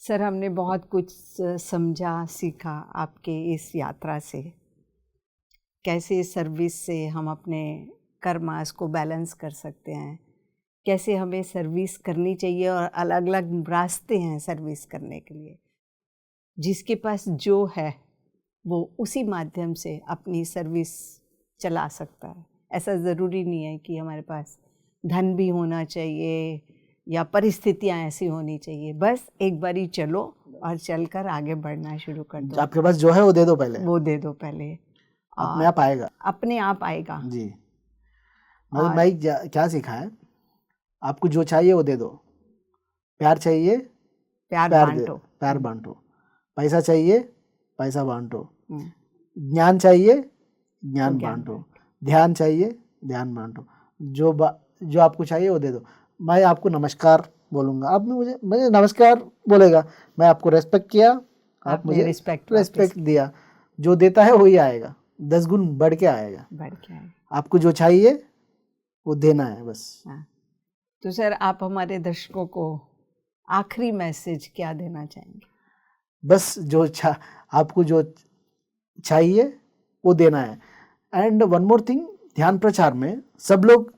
Sir, हमने बहुत कुछ समझा, सीखा आपके इस यात्रा से, कैसे सर्विस से हम अपने कर्मास को बैलेंस कर सकते हैं, कैसे हमें सर्विस करनी चाहिए, और अलग अलग रास्ते हैं सर्विस करने के लिए। जिसके पास जो है वो उसी माध्यम से अपनी सर्विस चला सकता है। ऐसा ज़रूरी नहीं है कि हमारे पास धन भी होना चाहिए या परिस्थितियाँ ऐसी होनी चाहिए। बस एक बारी चलो और चलकर आगे बढ़ना शुरू कर दो। आपके पास जो है वो दे दो पहले, अपने आप आएगा जी। मतलब मैं क्या सीखा है, आपको जो चाहिए वो दे दो। प्यार चाहिए, प्यार बांटो। पैसा चाहिए, पैसा बांटो। ज्ञान चाहिए, ज्ञान बांटो। ध्यान चाहिए, ध्यान बांटो। जो आपको चाहिए वो दे दो। मैं आपको नमस्कार बोलूँगा, आप मुझे नमस्कार बोलेगा, मैं आपको रेस्पेक्ट किया, आप मुझे रेस्पेक्ट दिया। जो देता है वही आएगा, 10 गुण बढ़ के आएगा। आपको जो चाहिए वो देना है बस। तो सर, आप हमारे दर्शकों को आखिरी मैसेज क्या देना चाहेंगे? बस आपको जो चाहिए वो देना है। एंड वन मोर थिंग, ध्यान प्रचार में सब लोग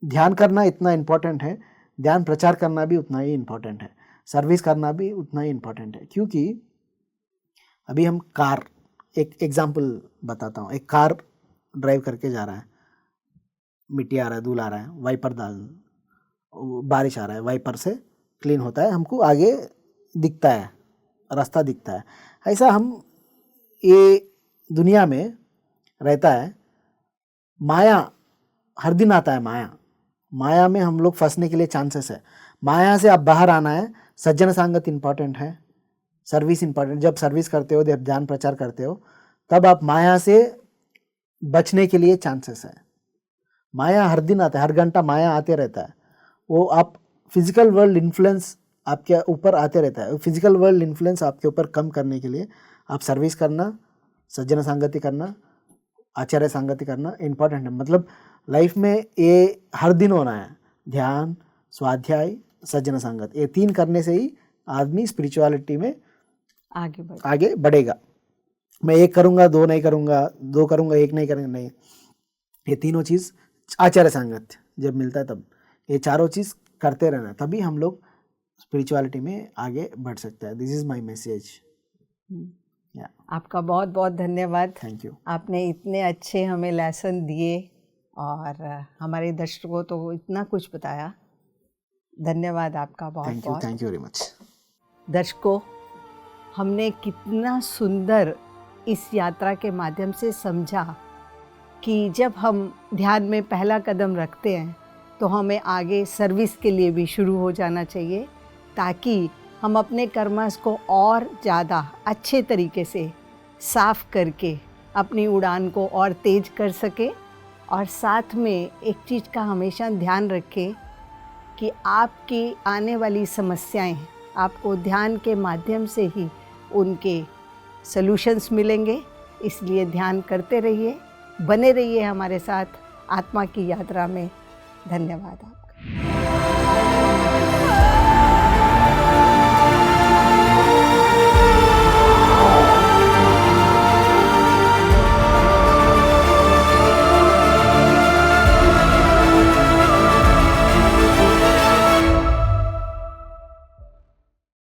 ध्यान करना इतना इम्पोर्टेंट है, ध्यान प्रचार करना भी उतना ही इम्पोर्टेंट है, सर्विस करना भी उतना ही इम्पोर्टेंट है। क्योंकि अभी हम कार, एक एग्जांपल बताता हूँ, एक कार ड्राइव करके जा रहा है, मिट्टी आ रहा है, धूल आ रहा है, वाइपर बारिश आ रहा है, वाइपर से क्लीन होता है, हमको आगे दिखता है, रास्ता दिखता है। ऐसा हम ये दुनिया में रहता है, माया हर दिन आता है। माया में हम लोग फंसने के लिए चांसेस है। माया से आप बाहर आना है, सज्जन संगत इम्पॉर्टेंट है, सर्विस इम्पॉर्टेंट। जब सर्विस करते हो, जब ध्यान प्रचार करते हो, तब आप माया से बचने के लिए चांसेस है। माया हर दिन आता है, हर घंटा माया आते रहता है। वो आप फिजिकल वर्ल्ड इन्फ्लुएंस आपके ऊपर आते रहता है। फिजिकल वर्ल्ड इन्फ्लुएंस आपके ऊपर कम करने के लिए आप सर्विस करना, सज्जन संगति करना, आचार्य संगति करना इम्पॉर्टेंट है। मतलब लाइफ में ये हर दिन होना है, ध्यान, स्वाध्याय, सज्जन संगत। ये 3 करने से ही आदमी स्पिरिचुअलिटी में आगे बढ़ेगा। मैं 1 करूँगा, 2 नहीं करूँगा, 2 करूँगा, 1 नहीं करूँगा, नहीं। ये तीनों चीज़ आचार्य संगत जब मिलता है तब ये चारों चीज़ करते रहना, तभी हम लोग स्पिरिचुअलिटी में आगे बढ़ सकते हैं। This is my message. आपका बहुत बहुत धन्यवाद। Thank you. आपने इतने अच्छे हमें लेसन दिए और हमारे दर्शकों को तो इतना कुछ बताया। धन्यवाद आपका बहुत बहुत। Thank you very much. दर्शकों, हमने कितना सुंदर इस यात्रा के माध्यम से समझा कि जब हम ध्यान में पहला कदम रखते हैं तो हमें आगे सर्विस के लिए भी शुरू हो जाना चाहिए, ताकि हम अपने कर्मस को और ज़्यादा अच्छे तरीके से साफ करके अपनी उड़ान को और तेज कर सकें और साथ में एक चीज़ का हमेशा ध्यान रखें कि आपकी आने वाली समस्याएं आपको ध्यान के माध्यम से ही उनके सॉल्यूशंस मिलेंगे। इसलिए ध्यान करते रहिए, बने रहिए हमारे साथ आत्मा की यात्रा में। धन्यवाद आपको।